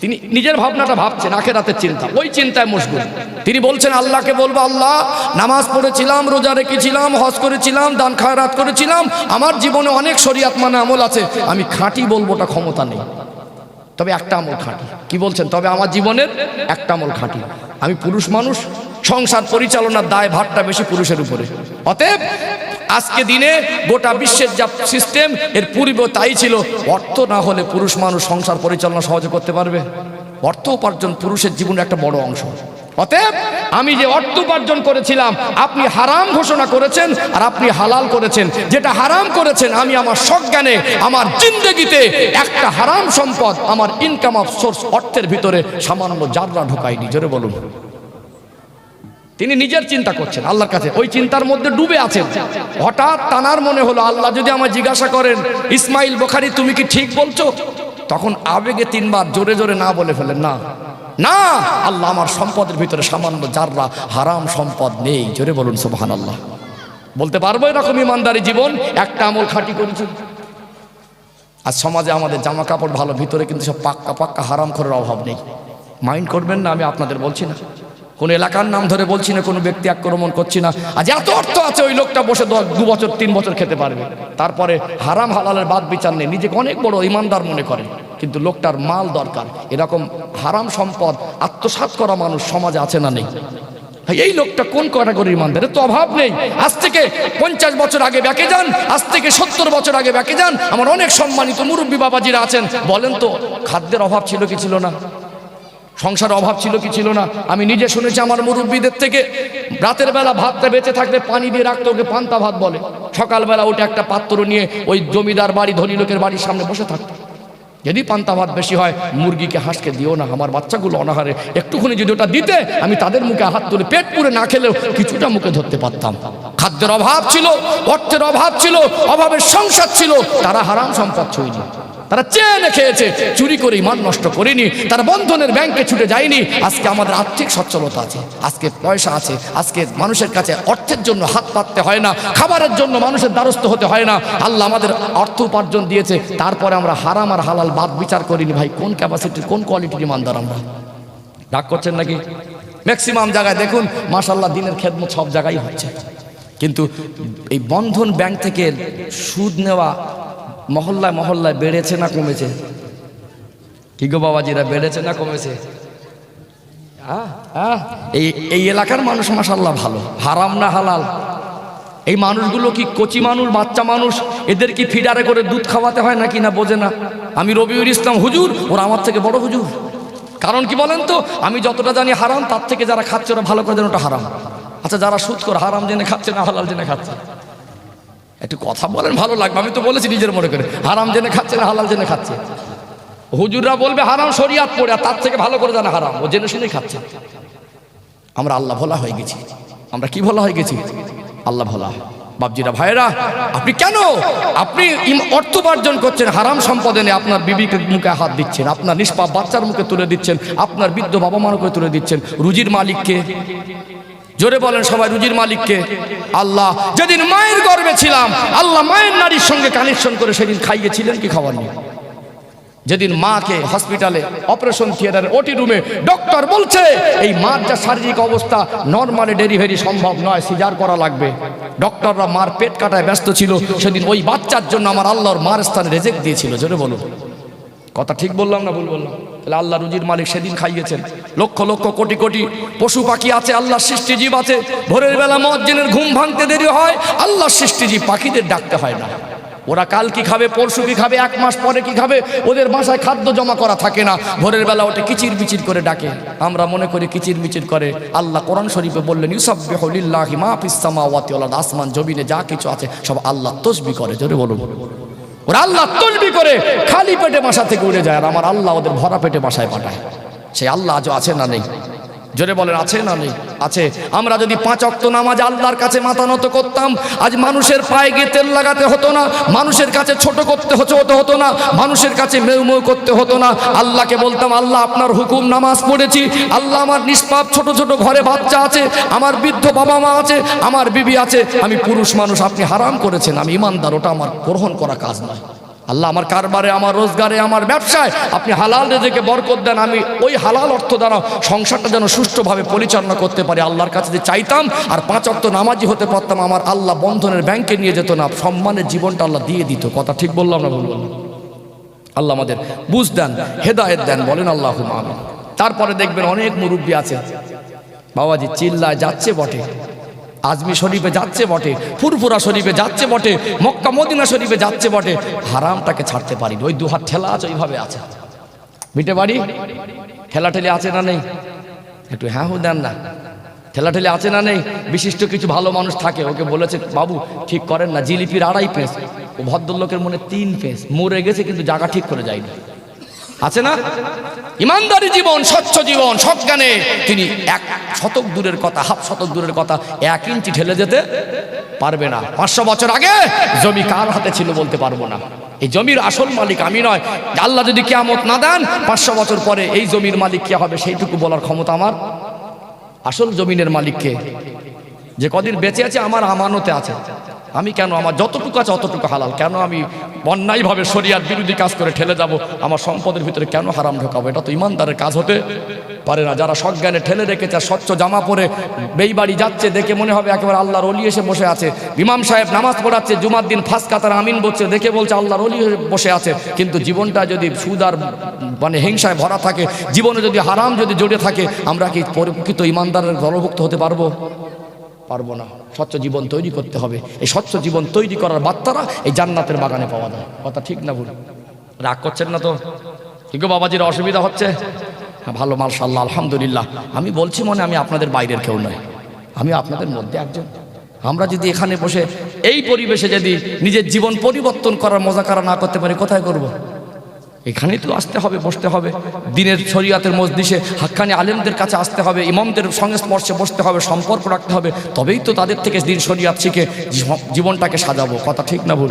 তিনি নিজের ভাবনাটা ভাবছেন, আখিরাতের চিন্তা, ওই চিন্তায় মশগুল। তিনি বলছেন আল্লাহকে বলবো আল্লাহ নামাজ পড়েছিলাম, রোজা রেখেছিলাম, হজ করেছিলাম, দান খায়রাত করেছিলাম, আমার জীবনে অনেক শরীয়ত মানে আমল আছে, আমি খাঁটি বলবো ওটা ক্ষমতা নেই, তবে একটা আমল খাঁটি। কি বলছেন? তবে আমার জীবনের একটা আমল খাঁটি। আমি পুরুষ মানুষ, সংসার পরিচালনার দায় ভারটা বেশি পুরুষের উপরে। অতএব আজকে দিনে গোটা বিশ্বের যা সিস্টেম, এর পূর্বে তাই ছিল। অর্থ না হলে পুরুষ মানুষ সংসার পরিচালনা সহজে করতে পারবে? অর্থ উপার্জন পুরুষের জীবনের একটা বড় অংশ। অতএব আমি যে অর্থ উপার্জন করেছিলাম আপনি হারাম ঘোষণা করেছেন, আর আপনি হালাল করেছেন। যেটা হারাম করেছেন আমি আমার সজ্ঞানে আমার জিন্দেগিতে একটা হারাম সম্পদ আমার ইনকাম অফ সোর্স অর্থের ভিতরে সামান্য জাররা ঢোকাইনি। জোরে বলুন। তিনি নিজের চিন্তা করছেন আল্লাহর কাছে, ওই চিন্তার মধ্যে ডুবে আছেন। হঠাৎ তানার মনে হলো আল্লাহ যদি আমায় জিজ্ঞাসা করেন ইসমাইল বুখারী তুমি কি ঠিক বলছো, তখন আবেগে 3 বার জোরে জোরে না বলে ফেলেন, না না আল্লাহ আমার সম্পদের ভিতরে সামান্য জাররা হারাম সম্পদ নেই। জোরে বলুন সুবহানাল্লাহ। বলতে পারবো এরকম ইমানদারি জীবন একটা আমল খাঁটি করেছি? আর সমাজে আমাদের জামা কাপড় ভালো, ভিতরে কিন্তু সব পাক্কা পাক্কা হারাম খোরের অভাব নেই। মাইন্ড করবেন না, আমি আপনাদের বলছি না, কোনো এলাকার নাম ধরে বলছি না, কোনো ব্যক্তি আক্রমণ করছি না। আজ এত অর্থ আছে ওই লোকটা বসে 2 বছর 3 বছর খেতে পারবে, তারপরে হারাম হালালের বাদ বিচার নেই, নিজেকে অনেক বড় ইমানদার মনে করে, কিন্তু লোকটার মাল দরকার। এরকম হারাম সম্পদ আত্মসাৎ করা মানুষ সমাজে আছে না নেই? এই লোকটা কোন ক্যাটাগরির ইমানদার? তো অভাব নেই। আজ থেকে 50 বছর আগে ব্যাকে যান, আজ থেকে 70 বছর আগে ব্যাকে যান, আমার অনেক সম্মানিত মুরব্বী বাবাজিরা আছেন, বলেন তো খাদ্যের অভাব ছিল কি ছিল না? সংসারের অভাব ছিল কি ছিল না? আমি নিজে শুনেছি আমার মুরব্বীদের থেকে, রাতের বেলা ভাতটা বেঁচে থাকলে পানি দিয়ে রাখতো, ওকে পান্তা ভাত বলে। সকালবেলা উঠে একটা পাত্র নিয়ে ওই জমিদার বাড়ি ধনী লোকের বাড়ির সামনে বসে থাকতো। যদি পান্তা ভাত বেশি হয় মুরগিকে হাঁসকে দিও না, আমার বাচ্চাগুলো অনাহারে, একটুখানি যদি ওটা দিতে আমি তাদের মুখে হাত তুলে পেট পুরে না খেলেও কিছুটা মুখে ধরতে পারতাম। খাদ্যের অভাব ছিল, অর্থের অভাব ছিল, অভাবের সংসার ছিল, তারা হারাম সম্পদ ছুঁয়নি, তারা চেয়ে খেয়েছে, চুরি করে ইমান নষ্ট করেনি, তারা বন্ধনের ব্যাংকে ছুটে যায়নি। আজকে আমাদের আর্থিক সচ্ছলতা আছে, আজকে পয়সা আছে, আজকে মানুষের কাছে অর্থের জন্য হাত পাততে হয় না, খাবারের জন্য মানুষের দ্বারস্থ হতে হয় না। আল্লাহ আমাদের অর্থ উপার্জন দিয়েছে, তারপরে আমরা হারাম আর হালাল বাদ বিচার করিনি। ভাই কোন ক্যাপাসিটির, কোন কোয়ালিটির ইমানদার আমরা? রাগ করছেন নাকি? ম্যাক্সিমাম জায়গায় দেখুন মাশাআল্লাহ দিনের খেদমত সব জায়গায় হচ্ছে, কিন্তু এই বন্ধন ব্যাংক থেকে সুদ নেওয়া মহল্লায় মহল্লায় বেড়েছে না কমেছে? কি গো বাবাজিরা, বেড়েছে না কমেছে? এই এলাকার মানুষ মাশাআল্লাহ ভালো, হারাম না হালাল? এই মানুষগুলো কি কচি মানুষ, বাচ্চা মানুষ, এদের কি ফিডারে করে দুধ খাওয়াতে হয় নাকি না বোঝে না? আমি রবিউল ইসলাম হুজুর, ওরা আমার থেকে বড় হুজুর। কারণ কি বলেন তো, আমি যতটা জানি হারাম, তার থেকে যারা খাচ্ছে ওরা ভালো করে জানে ওটা হারাম। আচ্ছা যারা সুদ করে হারাম জেনে খাচ্ছে না হালাল জেনে খাচ্ছে? একটু কথা বলেন, ভালো লাগবে। আমি তো বলেছি নিজের মনে করে, হারাম জেনে খাচ্ছে না হালাল জেনে খাচ্ছে? হুজুররা বলবে হারাম শরিয়াত পড়ে, আর তার থেকে ভালো করে জানে হারাম, ও জেনে শুনেই খাচ্ছে। আমরা আল্লাহ ভোলা হয়ে গেছি। আমরা কি ভোলা হয়ে গেছি? আল্লাহ ভোলা। বাপজিরা ভাইরা, আপনি কেন আপনি অর্থ উপার্জন করছেন হারাম সম্পদ এনে আপনার বিবিকে মুখে হাত দিচ্ছেন, আপনার নিষ্পাপ বাচ্চার মুখে তুলে দিচ্ছেন, আপনার বৃদ্ধ বাবা মার মুখে তুলে দিচ্ছেন? রুজির মালিককে জোরে বলেন সবাই, রুজির মালিককে আল্লাহ। যেদিন মায়ের গর্ভে ছিলাম আল্লাহ মায়ের নারীর সঙ্গে কানেকশন করে সেদিন খাইয়েছিলেন কি খাওয়াননি? যেদিন মাকে হসপিটালে অপারেশন থিয়েটারে ওটি রুমে ডক্টর বলছে এই মার যা শারীরিক অবস্থা নর্মালি ডেলিভারি সম্ভব নয়, সিজার করা লাগবে, ডক্টররা মার পেট কাটায় ব্যস্ত ছিল, সেদিন ওই বাচ্চার জন্য আমার আল্লাহর মার স্থানে রেজেক্ট দিয়েছিল। জোরে বলুন, কথা ঠিক বললাম না ভুল বললাম? তাহলে আল্লাহ রুজির মালিক সেদিন খাইয়েছেন। লক্ষ লক্ষ কোটি কোটি পশু পাখি আছে, আল্লাহর সৃষ্টিজীব আছে, ভোরের বেলা মুয়াজ্জিনের ঘুম ভাঙতে দেরি হয়, আল্লাহর সৃষ্টিজীব পাখিদের ডাকতে হয় না। ওরা কাল কি খাবে, পরশু কি খাবে, 1 মাস পরে কি খাবে, ওদের বাসায় খাদ্য জমা করা থাকে না, ভোরের বেলা ওটা কিচির মিচির করে ডাকে। আমরা মনে করি কিচির মিচির করে। আল্লাহ কোরআন শরীফে বললেন ইউসাব্বিহু লিল্লাহি মা ফিস সামাওয়াতি ওয়াল আরদ, আসমান জমিনে যা কিছু আছে সব আল্লাহ তাসবিহ করে। জোরে বলুন, ওরা আল্লাহ তাসবিহ করে খালি পেটে বাসা থেকে উড়ে যায়, আর আমার আল্লাহ ওদের ভরা পেটে বাসায় পাঠায়। সেই আল্লাহ আজও আছে না নেই? জোরে বলেন আছে না নেই? আছে। আমরা যদি 5 ওয়াক্ত নামাজ আল্লাহর কাছে মাথা নত করতাম, আজ মানুষের পায়ে গিয়ে তেল লাগাতে হতো না, মানুষের কাছে ছোট করতে হতো না, মানুষের কাছে মেউ মেউ করতে হতো না। আল্লাহকে বলতাম আল্লাহ আপনার হুকুম, নামাজ পড়েছি, আল্লাহ আমার নিষ্পাপ ছোট ছোট ঘরে বাচ্চা আছে, আমার বৃদ্ধ বাবা মা আছে, আমার বিবি আছে, আমি পুরুষ মানুষ, আপনি হারাম করেছেন, আমি ইমানদার, ওটা আমার গ্রহণ করা কাজ নয়। আল্লাহ আমার কারবারে, আমার রোজগারে, আমার ব্যবসায় আপনি হালাল রেজেকে বরকত দেন, আমি ওই হালাল অর্থ দ্বারা সংসারটা যেন সুষ্ঠুভাবে পরিচালনা করতে পারি আল্লাহর কাছে যে চাইতাম, আর 5 ওয়াক্ত নামাজি হতে পারতাম, আমার আল্লাহ বন্ধনের ব্যাংকে নিয়ে যেত না, সম্মানের জীবনটা আল্লাহ দিয়ে দিত। কথা ঠিক বললাম না ভুল বললাম? আল্লাহ আমাদের বুঝ দেন, হেদায়েত দেন, বলেন আল্লাহুম্মা আমিন। তারপরে দেখবেন অনেক মুরব্বী আছে বাবাজি, চিল্লায় যাচ্ছে বটে, আজমি শরীফে যাচ্ছে বটে, ফুরফুরা শরীফে যাচ্ছে বটে, মক্কা মদিনা শরীফে যাচ্ছে বটে, হারামটাকে ছাড়তে পারি। ওই 2 হাত ঠেলা আছে, ওইভাবে আছে। বিটে বাড়ি ঠেলাঠেলি আছে না নেই? একটু হ্যাঁ হু দেন না। ঠেলাঠেলি আছে না নেই? বিশিষ্ট কিছু ভালো মানুষ থাকে, ওকে বলেছে বাবু ঠিক করেন না, জিলিপির 2.5 পেঁচ, ও ভদ্রলোকের মনে 3 পেঁচ, মরে গেছে কিন্তু জায়গা ঠিক করে যায়নি। আছে না? ইমানদারি জীবন, স্বচ্ছ জীবন, সজ্ঞানে তিনি 1 শতক দূরের কথা, হাফ শতক দূরের কথা 1 ইঞ্চি ঠেলে যেতে পারবে না। 500 বছর আগে জমি কার হাতে ছিল বলতে পারবো না। এই জমির আসল মালিক আমি নয়। আল্লাহ যদি কিয়ামত না দেন 500 বছর পরে এই জমির মালিক কে হবে সেইটুকু বলার ক্ষমতা আমার। আসল জমিনের মালিককে, যে কদিন বেঁচে আছে আমার আমানতে আছে, আমি কেন, আমার যতটুকু আছে অতটুকু হালাল, কেন আমি অন্যায়ভাবে শরিয়াত বিরোধী কাজ করে ঠেলে যাব, আমার সম্পদের ভিতরে কেন হারাম ঢোকাবো? এটা তো ইমানদারের কাজ হতে পারে না। যারা সজ্ঞানে ঠেলে রেখেছে, স্বচ্ছ জামা পরে বেইবাড়ি যাচ্ছে, দেখে মনে হবে একেবারে আল্লাহর ওলি এসে বসে আছে। ইমাম সাহেব নামাজ পড়াচ্ছে, জুমার দিন ফাঁস কাতার আমিন বলছে, দেখে বলছে আল্লাহর ওলি বসে আছে, কিন্তু জীবনটা যদি সুদ আর হিংসায় ভরা থাকে, জীবনে যদি হারাম যদি জড়িয়ে থাকে, আমরা কি প্রকৃত ইমানদারের দলভুক্ত হতে পারবো? পারবো না। স্বচ্ছ জীবন তৈরি করতে হবে। এই স্বচ্ছ জীবন তৈরি করার বার্তারা এই জান্নাতের বাগানে পাওয়া যায়। কথা ঠিক না ভুল? রাগ করছেন না তো? ঠিক বাবাজির অসুবিধা হচ্ছে? হ্যাঁ, ভালো, মাশাআল্লাহ, আলহামদুলিল্লাহ। আমি বলছি মনে আমি আপনাদের বাইরের কেউ নয়, আমি আপনাদের মধ্যে একজন। আমরা যদি এখানে বসে এই পরিবেশে যদি নিজের জীবন পরিবর্তন করার মজাকারা না করতে পারি, কোথায় করব? এখানেই তো আসতে হবে, বসতে হবে, দিনের শরিয়াতের মজলিসে হাক্কানি আলেমদের কাছে আসতে হবে, ইমামদের সংস্পর্শে বসতে হবে, সম্পর্ক রাখতে হবে, তবেই তো তাদের থেকে দিন শরিয়াত শিখে জীবনটাকে সাজাবো। কথা ঠিক না ভুল?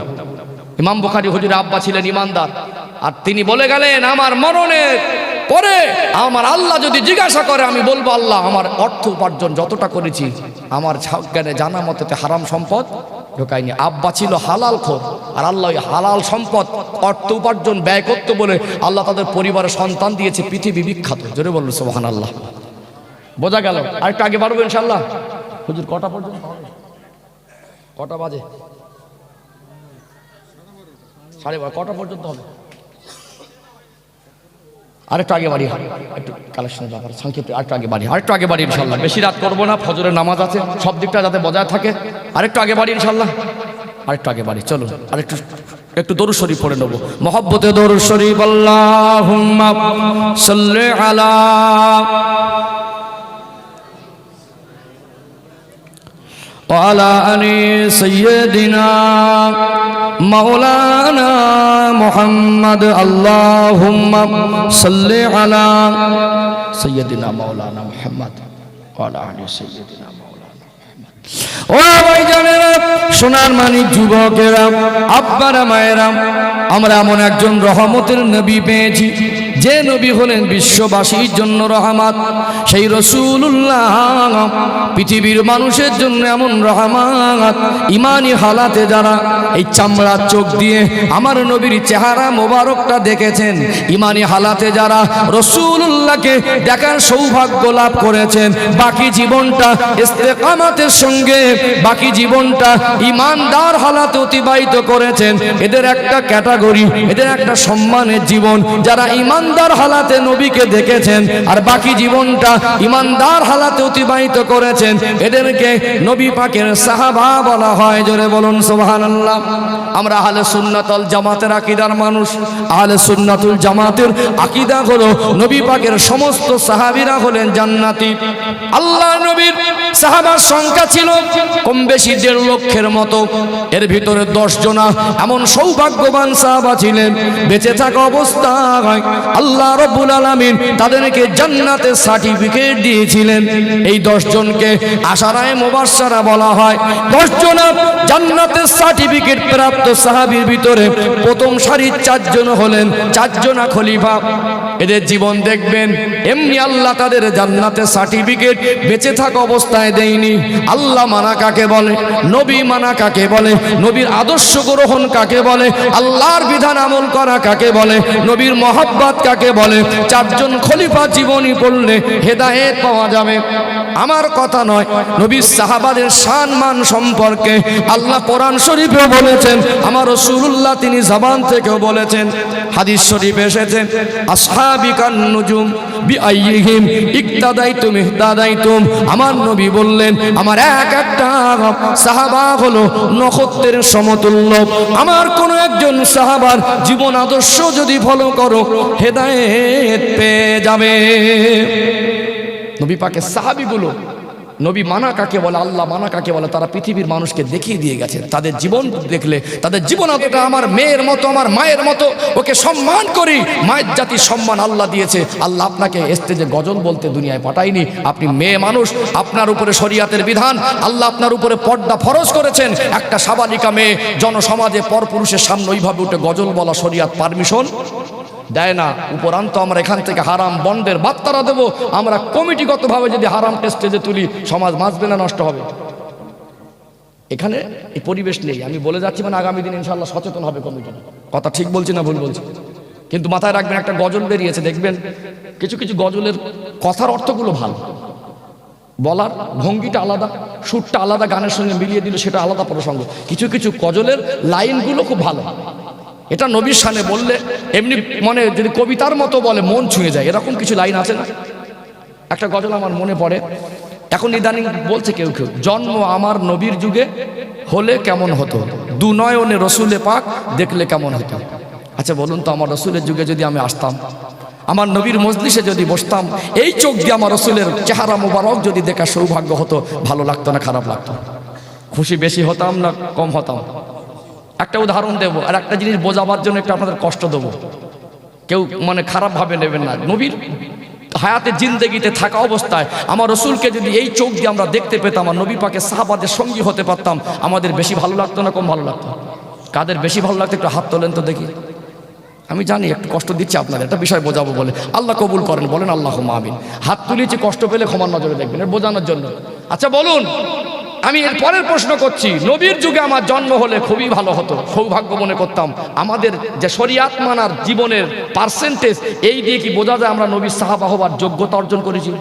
ইমাম বুখারী হুজুর আব্বা ছিলেন ইমানদার, আর তিনি বলে গেলেন আমার মরণের পরে আমার আল্লাহ যদি জিজ্ঞাসা করে, আমি বলবো আল্লাহ আমার অর্থ উপার্জন যতটা করেছি আমার জ্ঞানে জানা মতে হারাম সম্পদ ঢোকায়নি। আব্বা ছিল হালাল খোর, আর আল্লাহ হালাল সম্পদ অর্থ উপার্জন ব্যয় করতে বলে আল্লাহ তাদের পরিবারের সন্তান দিয়েছে পৃথিবী বিখ্যাত। জোরে বললো সুবহানাল্লাহ। বোঝা গেল? আরেকটু আগে বাড়বো ইনশাল্লাহ। হুজুর কটা পর্যন্ত হবে? কটা বাজে? 12:30। কটা পর্যন্ত হবে? আরেকটু আগে বাড়ি, একটু কালেকশনের ব্যাপার সংক্ষেপে আরেকটু আগে বাড়ি ইনশাল্লাহ। বেশি রাত করবো না, ফজরের নামাজ আছে, সব দিকটা যাতে বজায় থাকে। আরেকটু আগে বাড়ি ইনশাল্লাহ, আরেকটু আগে বাড়ি। চলুন একটু দরুদ শরীফ পড়ে নেবো। মহব্বতে দরুদ শরীফ। আল্লাহুম্মা সাল্লি আলা ওয়ালা আলি সাইয়্যিদিনা মাওলানা মুহাম্মদ। আল্লাহুম্মা সাল্লি আলা সাইয়্যিদিনা মাওলানা মুহাম্মদ ওয়ালা আলি সাইয়্যিদিনা মাওলানা মুহাম্মদ। ও ভাইজানেরা, সোনার মানিক যুবকেরা, আব্বারা মায়েরা, আমরা এমন একজন রহমতের নবী পেয়েছি যে নবী হলেন বিশ্ববাসীর জন্য রহমত। সেই রাসূলুল্লাহ পৃথিবীর মানুষের জন্য এমন রহমত, ইমানি হালাতে যারা এই চামড়ার চোখ দিয়ে আমার নবীর চেহারা মোবারকটা দেখেছেন, ইমানি হালাতে যারা রাসূলুল্লাহকে দেখার সৌভাগ্য লাভ করেছেন, বাকি জীবনটা ইস্তেকামাতের সঙ্গে বাকি জীবনটা ইমানদার হালাতে অতিবাহিত করেছেন, এদের একটা ক্যাটাগরি, এদের একটা সম্মানের জীবন। যারা ইমানদার হালাতে নবীকে দেখেছেন আর বাকি জীবনটা ইমানদার হালাতে অতিবাহিত করেছেন, এদেরকে নবী পাকের সাহাবা বলা হয়। জোরে বলুন সুবহানাল্লাহ। আমরা আহলে সুন্নাতুল জামাতের আকীদার মানুষ। আহলে সুন্নাতুল জামাতের আকীদা হলো নবী পাকের সমস্ত সাহাবীরা হলেন জান্নাতি। আল্লাহ নবীর সাহাবার সংখ্যা ছিল কম বেশি 1.5 লক্ষের মতো। এর ভিতরে 10 জনা এমন সৌভাগ্যবান সাহাবা ছিলেন, বেঁচে থাকা অবস্থায় আল্লাহ রাব্বুল আলামিন তাদেরকে জান্নাতের সার্টিফিকেট দিয়েছিলেন। এই 10 জনকে আশারায়ে মুবাশশারা বলা হয়। 10 জনা জান্নাতের সার্টিফিকেট প্রাপ্ত সাহাবীর ভিতরে প্রথম সারির 4 জন হলেন 4 জনা খলিফা। এদের জীবন দেখবেন এমনি আল্লাহ তাদের জান্নাতের সার্টিফিকেট বেঁচে থাকা অবস্থায় দেয়নি। আল্লাহ মানা কাকে বলে, নবী মানা কাকে বলে, নবীর আদর্শ গ্রহণ কাকে বলে, আল্লাহর বিধান আমল করা কাকে বলে, নবীর মহব্বত কাকে বলে। 4 জন খলিফা জীবনী পড়লে হেদায়েত পাওয়া যাবে। আমার কথা নয়, নবীর সাহাবাদের শান মান সম্পর্কে আল্লাহ কোরআন শরীফে বলেছেন, আমার রাসূলুল্লাহ তিনি জবান থেকেও বলেছেন, হাদিস শরীফে এসেছে, আসহাবিকান নুজুম বিআইয়িহিম ইক্তাদাইতুম ইহতাদাইতুম। আমার নবী বললেন আমার একটা সাহাবা হলো নক্ষত্রের সমতুল্য। আমার কোন একজন সাহাবার জীবন আদর্শ যদি ফলো করো হেদায়েত পেয়ে যাবে। নবী পাকের সাহাবীগুলো নবী মানা কাকে বলে, আল্লাহ মানা কাকে বলে, তারা পৃথিবীর মানুষকে দেখিয়ে দিয়ে গেছে। তাদের জীবন দেখলে, তাদের জীবন এতটা আমার মেয়ের মতো, আমার মায়ের মতো, ওকে সম্মান করি। মায়ের জাতির সম্মান আল্লাহ দিয়েছে। আল্লাহ আপনাকে স্টেজে গজল বলতে দুনিয়ায় পাঠায়নি। আপনি মেয়ে মানুষ, আপনার উপরে শরিয়াতের বিধান, আল্লাহ আপনার উপরে পর্দা ফরজ করেছেন। একটা সাবালিকা মেয়ে জনসমাজে পরপুরুষের সামনে ওইভাবে উঠে গজল বলা শরিয়াত পারমিশন দেয় না। উপরান্ত আমরা এখান থেকে হারাম বন্ধের বার্তারা দেবো। আমরা কমিটিগতভাবে যদি হারাম স্টেজে তুলি, সমাজ বাঁচবে না, নষ্ট হবে। এখানে এই পরিবেশ নেই। আমি বলে যাচ্ছি, মানে আগামী দিন ইনশাআল্লাহ সচেতন হবে কমিটি। কথা ঠিক বলছি না ভুল বলছি? কিন্তু মাথায় রাখবেন, একটা গজল বেরিয়েছে, দেখবেন কিছু কিছু গজলের কথার অর্থগুলো ভালো, বলার ভঙ্গিটা আলাদা, সুরটা আলাদা, গানের সঙ্গে মিলিয়ে দিল সেটা আলাদা প্রসঙ্গ। কিছু কিছু গজলের লাইনগুলো খুব ভালো, এটা নবীর শানে বললে এমনি মনে যদি কবিতার মতো বলে মন ছুঁয়ে যায়, এরকম কিছু লাইন আছে না? একটা গজল আমার মনে পড়ে, এখন ইদানিং বলছে কেউ কেউ, জন্ম আমার নবীর যুগে হলে কেমন হতো, দু নয়নে রসুলে পাক দেখলে কেমন হতো। আচ্ছা বলুন তো, আমার রসুলের যুগে যদি আমি আসতাম, আমার নবীর মজলিসে যদি বসতাম, এই চোখ দিয়ে আমার রসুলের চেহারা মোবারক যদি দেখা সৌভাগ্য হতো, ভালো লাগতো না খারাপ লাগতো? খুশি বেশি হতাম না কম হতাম? একটা উদাহরণ দেব, আর একটা জিনিস বোঝাবার জন্য একটু আপনাদের কষ্ট দেবো, কেউ মানে খারাপভাবে নেবেন না। নবীর হায়াতে জিন্দেগিতে থাকা অবস্থায় আমার রসুলকে যদি এই চোখ দিয়ে আমরা দেখতে পেতাম, আমার নবী পাকে সাহাবাদের সঙ্গী হতে পারতাম, আমাদের বেশি ভালো লাগতো না কম ভালো লাগতো? কাদের বেশি ভালো লাগতো একটু হাত তোলেন তো দেখি। আমি জানি একটু কষ্ট দিচ্ছি আপনাদের, একটা বিষয় বোঝাবো বলে, আল্লাহ কবুল করেন, বলেন আল্লাহুম্মা আমিন। হাত তুলেছি, কষ্ট পেলে ক্ষমার নজরে দেখবেন, এর বোঝানোর জন্য। আচ্ছা বলুন, আমি এর পরের প্রশ্ন করছি, নবীর যুগে আমার জন্ম হলে খুবই ভালো হতো, সৌভাগ্য মনে করতাম। আমাদের যে শরিয়াত মানার জীবনের পার্সেন্টেজ, এই দিয়ে কি বোঝা যায় আমরা নবীর সাহাবা হবার যোগ্যতা অর্জন করেছি?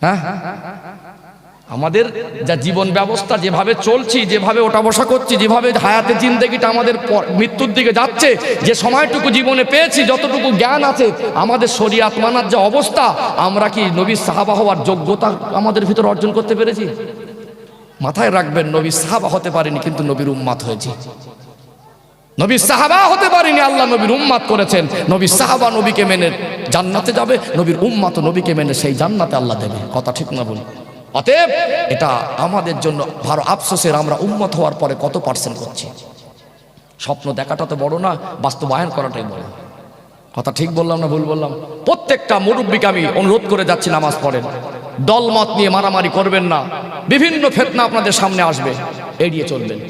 হ্যাঁ, আমাদের যা জীবন ব্যবস্থা, যেভাবে চলছি, যেভাবে ওঠা বসা করছি, যেভাবে হায়াতে জিন্দেগিটা আমাদের মৃত্যুর দিকে যাচ্ছে, যে সময়টুকু জীবনে পেয়েছি, যতটুকু জ্ঞান আছে, আমাদের শরিয়াত মানার যে অবস্থা, আমরা কি নবীর সাহাবা হওয়ার যোগ্যতা আমাদের ভিতর অর্জন করতে পেরেছি? মাথায় রাখবেন, নবীর সাহাবা হতে পারিনি, কিন্তু নবীর উম্মাত হয়েছি। নবীর সাহাবা হতে পারিনি, আল্লাহ নবীর উম্মাত করেছেন। নবীর সাহাবা নবীকে মেনে জান্নাতে যাবে, নবীর উম্মাত নবীকে মেনে সেই জান্নাতে আল্লাহ দেবে। কথা ঠিক না বলি? অতএব এটা আমাদের জন্য ভালো আফসোসের, আমরা উম্মত হওয়ার পরে কত পার্সেন্ট করছি। স্বপ্ন দেখাটা তো বড় না, বাস্তবায়ন করাটাই বড়। কথা ঠিক বললাম না ভুল বললাম? প্রত্যেকটা মুরব্বীকে আমি অনুরোধ করে যাচ্ছি, নামাজ পড়েন, দলমত নিয়ে মারামারি করবেন না। বিভিন্ন ফিতনা আপনাদের সামনে আসবে, এড়িয়ে চলবেন।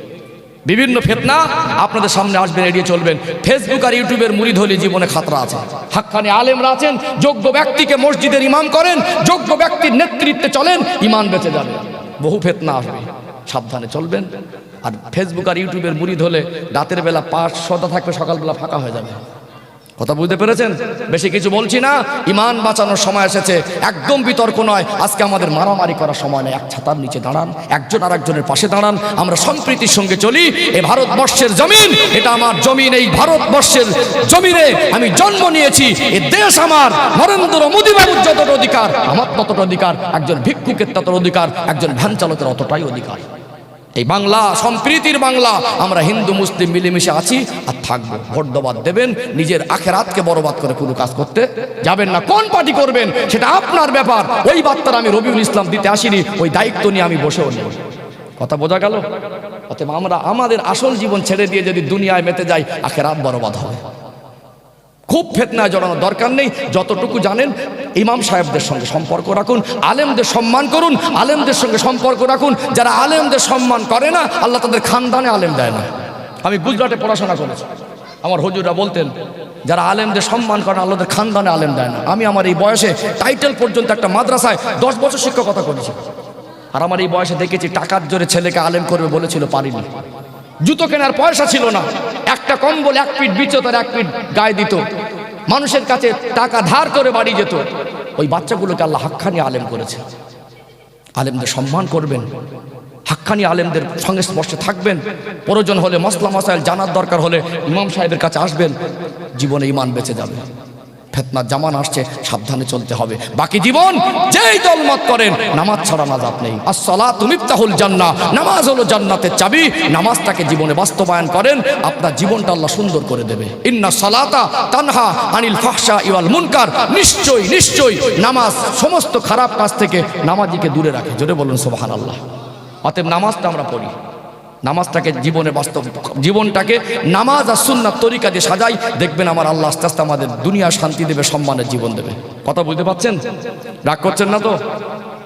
বিভিন্ন ফিতনা আপনাদের সামনে আসবে, এড়িয়ে চলবেন। ফেসবুক আর ইউটিউবের মুরিদ হলে জীবনে খাতরা আছে। হাক্কানি আলেমরা আছেন, যোগ্য ব্যক্তিকে মসজিদের ইমাম করেন, যোগ্য ব্যক্তির নেতৃত্বে চলেন, ইমান বেঁচে যাবে। বহু ফিতনা আসবে, সাবধানে চলবেন। আর ফেসবুক আর ইউটিউবের মুরিদ হলে রাতের বেলা 500টা থাকবে, সকালবেলা ফাঁকা হয়ে যাবে। কথা বুঝতে পেরেছেন? বেশি কিছু বলছি না, ইমান বাঁচানোর সময় এসেছে, একদম বিতর্ক নয়। আজকে আমাদের মারামারি করার সময় নয়, এক ছাতার নিচে দাঁড়ান, একজন আর একজনের পাশে দাঁড়ান, আমরা সম্প্রীতির সঙ্গে চলি। এই ভারতবর্ষের জমিন, এটা আমার জমিন, এই ভারতবর্ষের জমিনে আমি জন্ম নিয়েছি। এই দেশ আমার, নরেন্দ্র মোদী বাবুর যতটা অধিকার, আমার ততটা অধিকার, একজন ভিক্ষুকের ততটা অধিকার, একজন ভ্যান চালকের অতটাই অধিকার। এই বাংলা সম্প্রীতির বাংলা, আমরা হিন্দু মুসলিম মিলেমিশে আছি আর থাকবো। ভোট দেওয়ার দেবেন, নিজের আখেরাতকে বরবাদ করে কোনো কাজ করতে যাবেন না। কোন পার্টি করবেন সেটা আপনার ব্যাপার। ওই বার্তাটা আমি রবিউল ইসলাম দিতে আসিনি, ওই দায়িত্ব নিয়ে আমি বসেও নেই। কথা বোঝা গেল? অতএব আমরা আমাদের আসল জীবন ছেড়ে দিয়ে যদি দুনিয়ায় মেতে যাই, আখেরাত বরবাদ হবে। খুব ফিতনায় জড়ানোর দরকার নেই। যতটুকু জানেন ইমাম সাহেবদের সঙ্গে সম্পর্ক রাখুন, আলেমদের সম্মান করুন, আলেমদের সঙ্গে সম্পর্ক রাখুন। যারা আলেমদের সম্মান করে না, আল্লাহ তাদের খানদানে আলেম দেয় না। আমি গুজরাটে পড়াশোনা করেছি, আমার হুজুররা বলতেন, যারা আলেমদের সম্মান করে আল্লাহ তাদের খানদানে আলেম দেয় না। আমি আমার এই বয়সে টাইটেল পর্যন্ত একটা মাদ্রাসায় 10 বছর শিক্ষকতা করেছি, আর আমার এই বয়সে দেখেছি টাকার জোরে ছেলেকে আলেম করবে বলেছিল, পারিনি। জুতো কেনার পয়সা ছিল না, একটা কম্বল 1 পিঠ বিচো তার 1 পিঠ গায়ে দিত, মানুষের কাছে টাকা ধার করে বাড়ি যেত। ওই বাচ্চাগুলোকে আল্লাহ হাক্কানি আলেম করেছে। আলেমদের সম্মান করবেন, হাক্কানি আলেমদের সংস্পর্শে থাকবেন। প্রয়োজন হলে মসলা মশাইল জানার দরকার হলে ইমাম সাহেবের কাছে আসবেন, জীবনে ইমান বেঁচে যাবে। ফিতনার জামানা আসছে, সাবধানে চলতে হবে। বাকি জীবন যেই দলমত করেন, নামাজ ছাড়া নাজাত নেই। আসসালাতু মিফতাহুল জান্নাহ, নামাজ হলো জান্নাতের চাবি। নামাজটাকে জীবনে বাস্তবায়ন করেন, আপনার জীবনটা আল্লাহ সুন্দর করে দেবে। ইন্না সালাতা তানহা আনিল ফাহশাই ওয়াল মুনকার, নিশ্চয়ই নিশ্চয়ই নামাজ সমস্ত খারাপ কাজ থেকে নামাজিকে দূরে রাখে। জোরে বলুন সুবহানাল্লাহ। অতএব নামাজটা আমরা পড়ি, নামাজটাকে জীবনে বাস্তব, জীবনটাকে নামাজ আর সুন্নাত তরিকা দিয়ে সাজাই, দেখবেন আমার আল্লাহ আস্তে আস্তে আমাদের দুনিয়া শান্তি দেবে, সম্মানের জীবন দেবে। কথা বুঝতে পারছেন? রাগ করছেন না তো?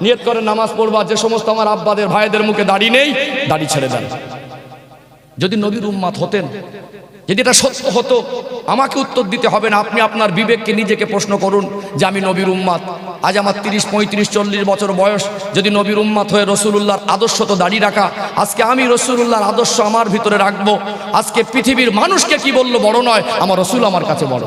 নিয়ত করে নামাজ পড়বা। যে সমস্ত আমার আব্বাদের ভাইদের মুখে দাড়ি নেই, দাড়ি ছেড়ে দেন। যদি নবীর উম্মত হতেন, যদি এটা সত্য হতো, আমাকে উত্তর দিতে হবে না। আপনি আপনার বিবেককে নিজেকে প্রশ্ন করুন যে আমি নবীর উম্মত। আজ আমার 30, 35, 40 বছর বয়স, যদি নবীর উম্মত হয়ে রসুলুল্লাহর আদর্শ তো দাঁড়িয়ে রাখা, আজকে আমি রসুলুল্লাহর আদর্শ আমার ভিতরে রাখবো। আজকে পৃথিবীর মানুষকে কি বললো বড় নয়, আমার রসুল আমার কাছে বড়।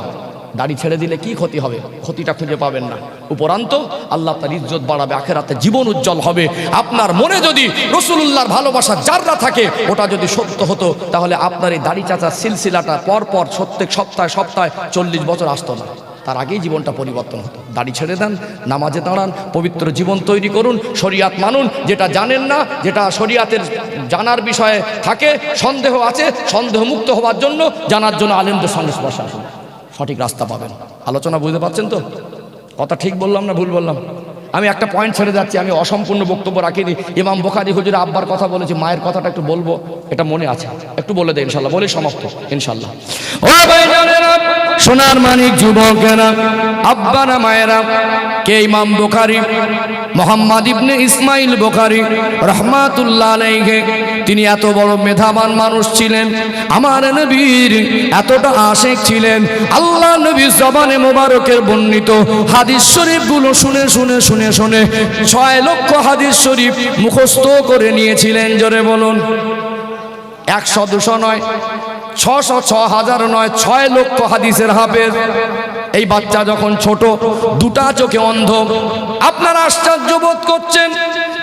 দাড়ি ছেড়ে দিলে কি ক্ষতি হবে? ক্ষতিটা খুঁজে পাবেন না। উপরান্ত আল্লাহ তার ইজ্জত বাড়াবে, আখেরাতে জীবন উজ্জ্বল হবে। আপনার মনে যদি রসুলুল্লাহর ভালোবাসা যাররা থাকে, ওটা যদি সত্য হতো, তাহলে আপনার এই দাড়ি চাচার সিলসিলাটা পরপর প্রত্যেক সপ্তাহে সপ্তাহে 40 বছর আসতো না। তার আগেই জীবনটা পরিবর্তন হতো। দাড়ি ছেড়ে দেন, নামাজে দাঁড়ান, পবিত্র জীবন তৈরি করুন, শরিয়াত মানুন। যেটা জানেন না, যেটা শরিয়াতের জানার বিষয়ে থাকে, সন্দেহ আছে, সন্দেহ মুক্ত হওয়ার জন্য, জানার জন্য আলেমদের সংস্পর্শে আসুন, সঠিক রাস্তা পাবেন। আলোচনা বুঝতে পারছেন তো? কথা ঠিক বললাম না ভুল বললাম? আমি একটা পয়েন্ট ছেড়ে যাচ্ছি, আমি অসম্পূর্ণ বক্তব্য রাখিনি। ইমাম বুখারী হুজুর আব্বার কথা বলেছি, মায়ের কথাটা একটু বলবো, এটা মনে আছে, একটু বলে দেয় ইনশাল্লাহ, বলে সমাপ্ত ইনশাল্লাহ। ও ভাইজানেরা, সোনার মানিক যুবকেরা, আব্বারা মায়েরা, কে ইমাম বুখারী মুহাম্মদ ইবনে ইসমাইল বুখারী রাহমাতুল্লাহ আলাইহি, তিনি এত বড় মেধাবান মানুষ ছিলেন, আমার নবীর এতটা আশিক ছিলেন। আল্লাহ নবীর জবানে মোবারকের বর্ণিত হাদিস শরীফগুলো শুনে শুনে শুনে শুনে 6 লক্ষ হাদিস শরীফ মুখস্থ করে নিয়েছিলেন। জোরে বলুন। 100, 200 নয়, 600, 6000 নয়, 6 লক্ষ হাদিসের হাফেজ। এই বাচ্চা যখন ছোট, দুটা চোখে অন্ধ। আপনারা আশ্চর্য বোধ করছেন,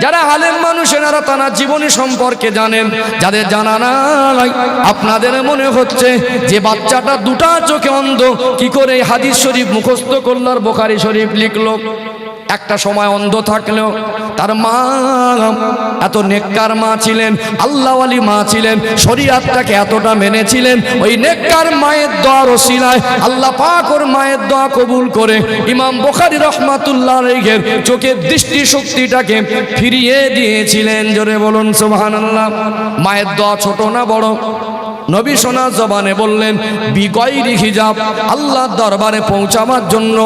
যারা আলেম মানুষেরা তারা জীবনী সম্পর্কে জানেন, যাদের জানা নাই, আপনাদের মনে হচ্ছে যে বাচ্চাটা দুটা চোখে অন্ধ, কি করে হাদিস শরীফ মুখস্থ করল আর বুখারী শরীফ লিখলো? একটা সময় অন্ধ থাকলেও তার মা এত নেককার মা ছিলেন, আল্লাহওয়ালি মা ছিলেন, শরীয়তটাকে এতটা মেনেছিলেন। ওই নেককার মায়ের দোয়ার ওসিলায় আল্লাহ পাক ওর মায়ের দোয়া কবুল করে ইমাম বুখারী রাহমাতুল্লাহ আলাইহির চোখের দৃষ্টি শক্তিটাকে ফিরিয়ে দিয়েছিলেন। জোরে বলুন সুবহানাল্লাহ। মায়ের দোয়া ছোট না বড়? নবী সোনার জবানে বললেন, বিগয়রি হিজাব, আল্লাহর দরবারে পৌঁছাবার জন্য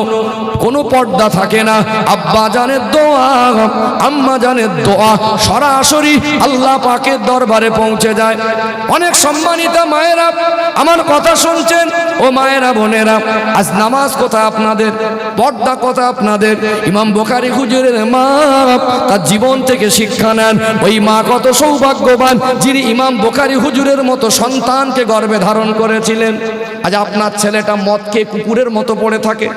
কোনো পর্দা থাকে না। আব্বা জানের দোয়া, আম্মা জানের দোয়া সরাসরি আল্লাহ পাকের দরবারে পৌঁছে যায়। অনেক সম্মানিতা মায়েরা আমার কথা শুনছেন, ও মায়েরা বোনেরা, আজ নামাজ কোথায় আপনাদের? পর্দা কোথায় আপনাদের? ইমাম বুখারী হুজুরের মা তার জীবন থেকে শিক্ষা নেন। ওই মা কত সৌভাগ্যবান, যিনি ইমাম বুখারী হুজুরের মতো সন্তানকে গর্ভে ধারণ করেছিলেন। আজ আপনার ছেলেটা মদ খেয়ে কুকুরের মতো পড়ে থাকে,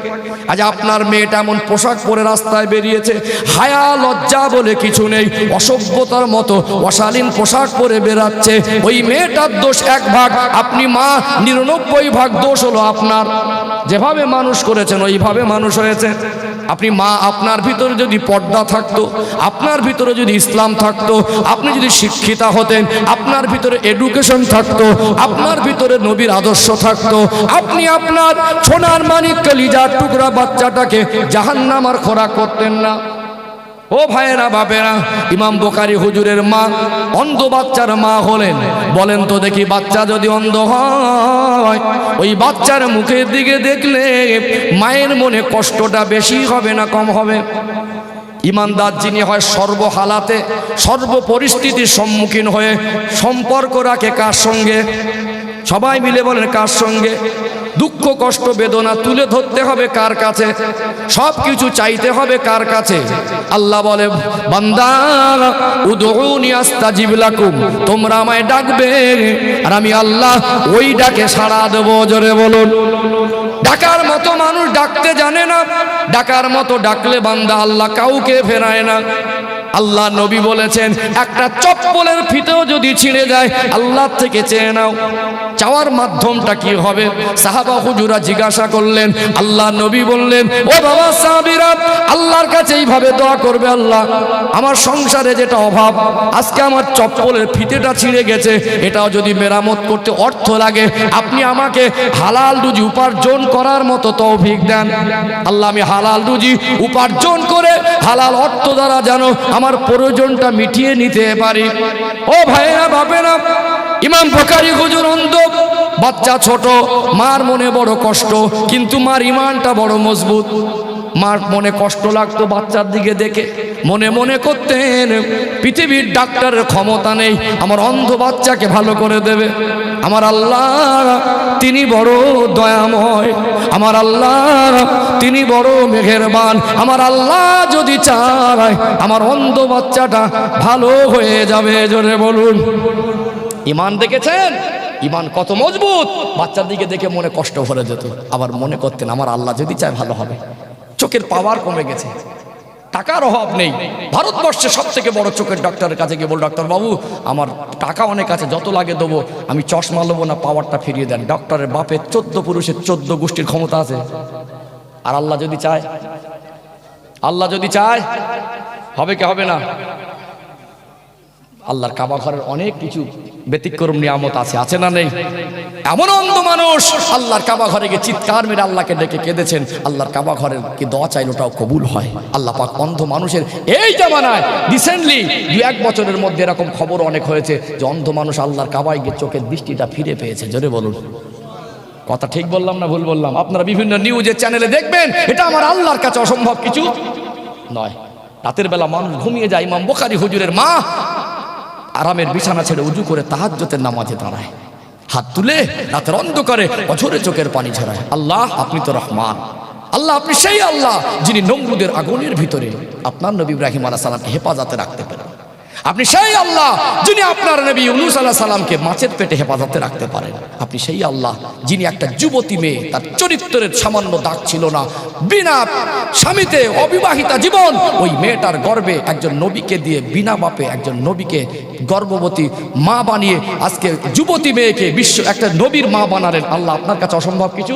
আজ আপনার মেয়েটা এমন পোশাক পরে রাস্তায় বেরিয়েছে, হায়া লজ্জা বলে কিছু নেই, অসভ্যতার মতো অশালীন পোশাক পরে বেরাচ্ছে। ওই মেয়েটার দোষ 1 ভাগ, আপনি মা 99 ভাগ দোষ হলো আপনার। যেভাবে মানুষ করেছেন ওইভাবে মানুষ হয়েছে। আপনি মা, আপনার ভিতরে যদি পর্দা থাকতো, আপনার ভিতরে যদি ইসলাম থাকতো, আপনি যদি শিক্ষিতা হতেন, আপনার ভিতরে এডুকেশন থাকতো, আপনার ভিতরে নবীর আদর্শ থাকতো, আপনি আপনার সোনার মানিক কলিজার টুকরা বাচ্চাটাকে জাহান্নামের খোরাক করতেন না। ও ভাইয়েরা বাপেরা, ইমাম বুখারী হুজুরের মা অন্ধ বাচ্চার মা হলেন। বলেন তো দেখি, বাচ্চা যদি অন্ধ হয়, ওই বাচ্চার মুখের দিকে দেখলে মায়ের মনে কষ্টটা বেশি হবে না কম হবে? ইমানদার যিনি হয় সর্বহালাতে, সর্ব পরিস্থিতির সম্মুখীন হয়ে সম্পর্ক রাখে কার সঙ্গে? সবাই মিলে বলেন কার সঙ্গে? দুঃখ কষ্ট বেদনা তুলে ধরতে হবে কার কাছে? সব কিছু চাইতে হবে কার কাছে? আল্লাহ বলে, বান্দা উদউনি আস্তাজিব লাকুম, তোমরা আমায় ডাকবে আর আমি আল্লাহ ওই ডাকে সাড়া দেব। জোরে বলুন। ডাকার মতো মানুষ ডাকতে জানে না, ডাকার মতো ডাকলে বান্দা আল্লাহ কাউকে ফেরায় না। আল্লাহ নবী বলেছেন একটা চপ্পলের ফিতেও যদি ছিঁড়ে যায় আল্লাহ থেকে চেয়ে নাও। চাওয়ার মাধ্যমটা কি হবে? সাহাবা হুজুরা জিজ্ঞাসা করলেন, আল্লাহ নবী বললেন, ও বাবা সাহাবীরা, আল্লাহর কাছে এইভাবে দোয়া করবে, আল্লাহ আমার সংসারে যেটা অভাব, আজকে আমার চপ্পলের ফিতেটা ছিঁড়ে গেছে, এটাও যদি মেরামত করতে অর্থ লাগে আপনি আমাকে হালাল রুজি উপার্জন করার মতো তৌফিক দেন। আল্লাহ আমি হালাল রুজি উপার্জন করে হালাল অর্থ দ্বারা যেন আমার প্রয়োজনটা মিটিয়ে নিতে পারি। ও ভাইরা বাপেরা, ইমাম বুখারী হুজুর অন্ধ, বাচ্চা ছোট, মার মনে বড় কষ্ট, কিন্তু মার ইমানটা বড় মজবুত। মার মনে কষ্ট লাগতো বাচ্চার দিকে দেখে, মনে মনে করতেন পৃথিবীর ডাক্তারের ক্ষমতা নেই আমার অন্ধ বাচ্চাকে ভালো করে দেবে। আমার আল্লাহ তিনি বড় দয়াময়, আমার আল্লাহ তিনি বড় মেহেরবান, আমার আল্লাহ যদি চায় আমার অন্ধ বাচ্চাটা ভালো হয়ে যাবে। জোরে বলুন ইমান দেখেছেন? ইমান কত মজবুত। বাচ্চার দিকে দেখে মনে কষ্ট ভরে যেত, আবার মনে করতেন আমার আল্লাহ যদি চায় ভালো হবে। চোখের পাওয়ার কমে গেছে, টাকার অভাব নেই। ভারতবর্ষে সব থেকে বড় চোখের ডক্টরের কাছে গিয়ে বল, ডাক্তার বাবু আমার টাকা অনেক আছে, যত লাগে দেবো, আমি চশমা নেবো না, পাওয়ারটা ফিরিয়ে দেন। ডক্টরের বাপের 14 পুরুষের 14 গোষ্ঠীর ক্ষমতা আছে। আর আল্লাহ যদি চায়, আল্লাহ যদি চায় হবে কি হবে না? আল্লাহর কাবা ঘরের অনেক কিছু ব্যতিক্রম নিয়ামত আছে, আছে না নেই? এমন অন্ধ মানুষ আল্লাহর কাবা ঘরে গিয়ে চিৎকার মেরে আল্লাহকে ডেকে কেঁদেছেন, আল্লাহর কাবা ঘরের কি দোয়া চাইল ওটাও কবুল হয়। আল্লাহ পাক অন্ধ মানুষের এই জামানায় রিসেন্টলি 2-1 বছরের মধ্যে এরকম খবর অনেক হয়েছে যে অন্ধ মানুষ আল্লাহর কাবায় গিয়ে চোখের দৃষ্টিটা ফিরে পেয়েছে। জোরে বলুন কথা ঠিক বললাম না ভুল বললাম? আপনারা বিভিন্ন নিউজের চ্যানেলে দেখবেন, এটা আমার আল্লাহর কাছে অসম্ভব কিছু নয়। রাতের বেলা মানুষ ঘুমিয়ে যায়, ইমাম বুখারী হুজুরের মা আরামের বিছানা ছেড়ে উজু করে তাহাজ্জুদের নামাজে দাঁড়ায়, হাত তুলে রাতের অন্ধকারে অঝরে চোখের পানি ঝরায়। আল্লাহ আপনি তো রহমান, আল্লাহ আপনি সেই আল্লাহ যিনি নমরুদের আগুনের ভিতরে আপনার নবী ইব্রাহিম আলাইহিস সালামকে হেফাজতে রাখতে পারেন। আপনি সেই আল্লাহ যিনি আপনার নবী ইউনূস আলাইহিস সালামকে মাছের পেটে হেফাজতে রাখতে পারেন। আপনি সেই আল্লাহ যিনি একটা যুবতী মেয়ে, তার চরিত্রের সামান্য দাগ ছিল না, বিনা স্বামীতে অবিবাহিতা জীবন, ওই মেয়েটার গর্ভে একজন নবীকে দিয়ে বিনা বাপে একজন নবীকে গর্ভবতী মা বানিয়ে আজকে যুবতী মেয়েকে বিশ্ব একটা নবীর মা বানালেন। আল্লাহ আপনার কাছে অসম্ভব কিছু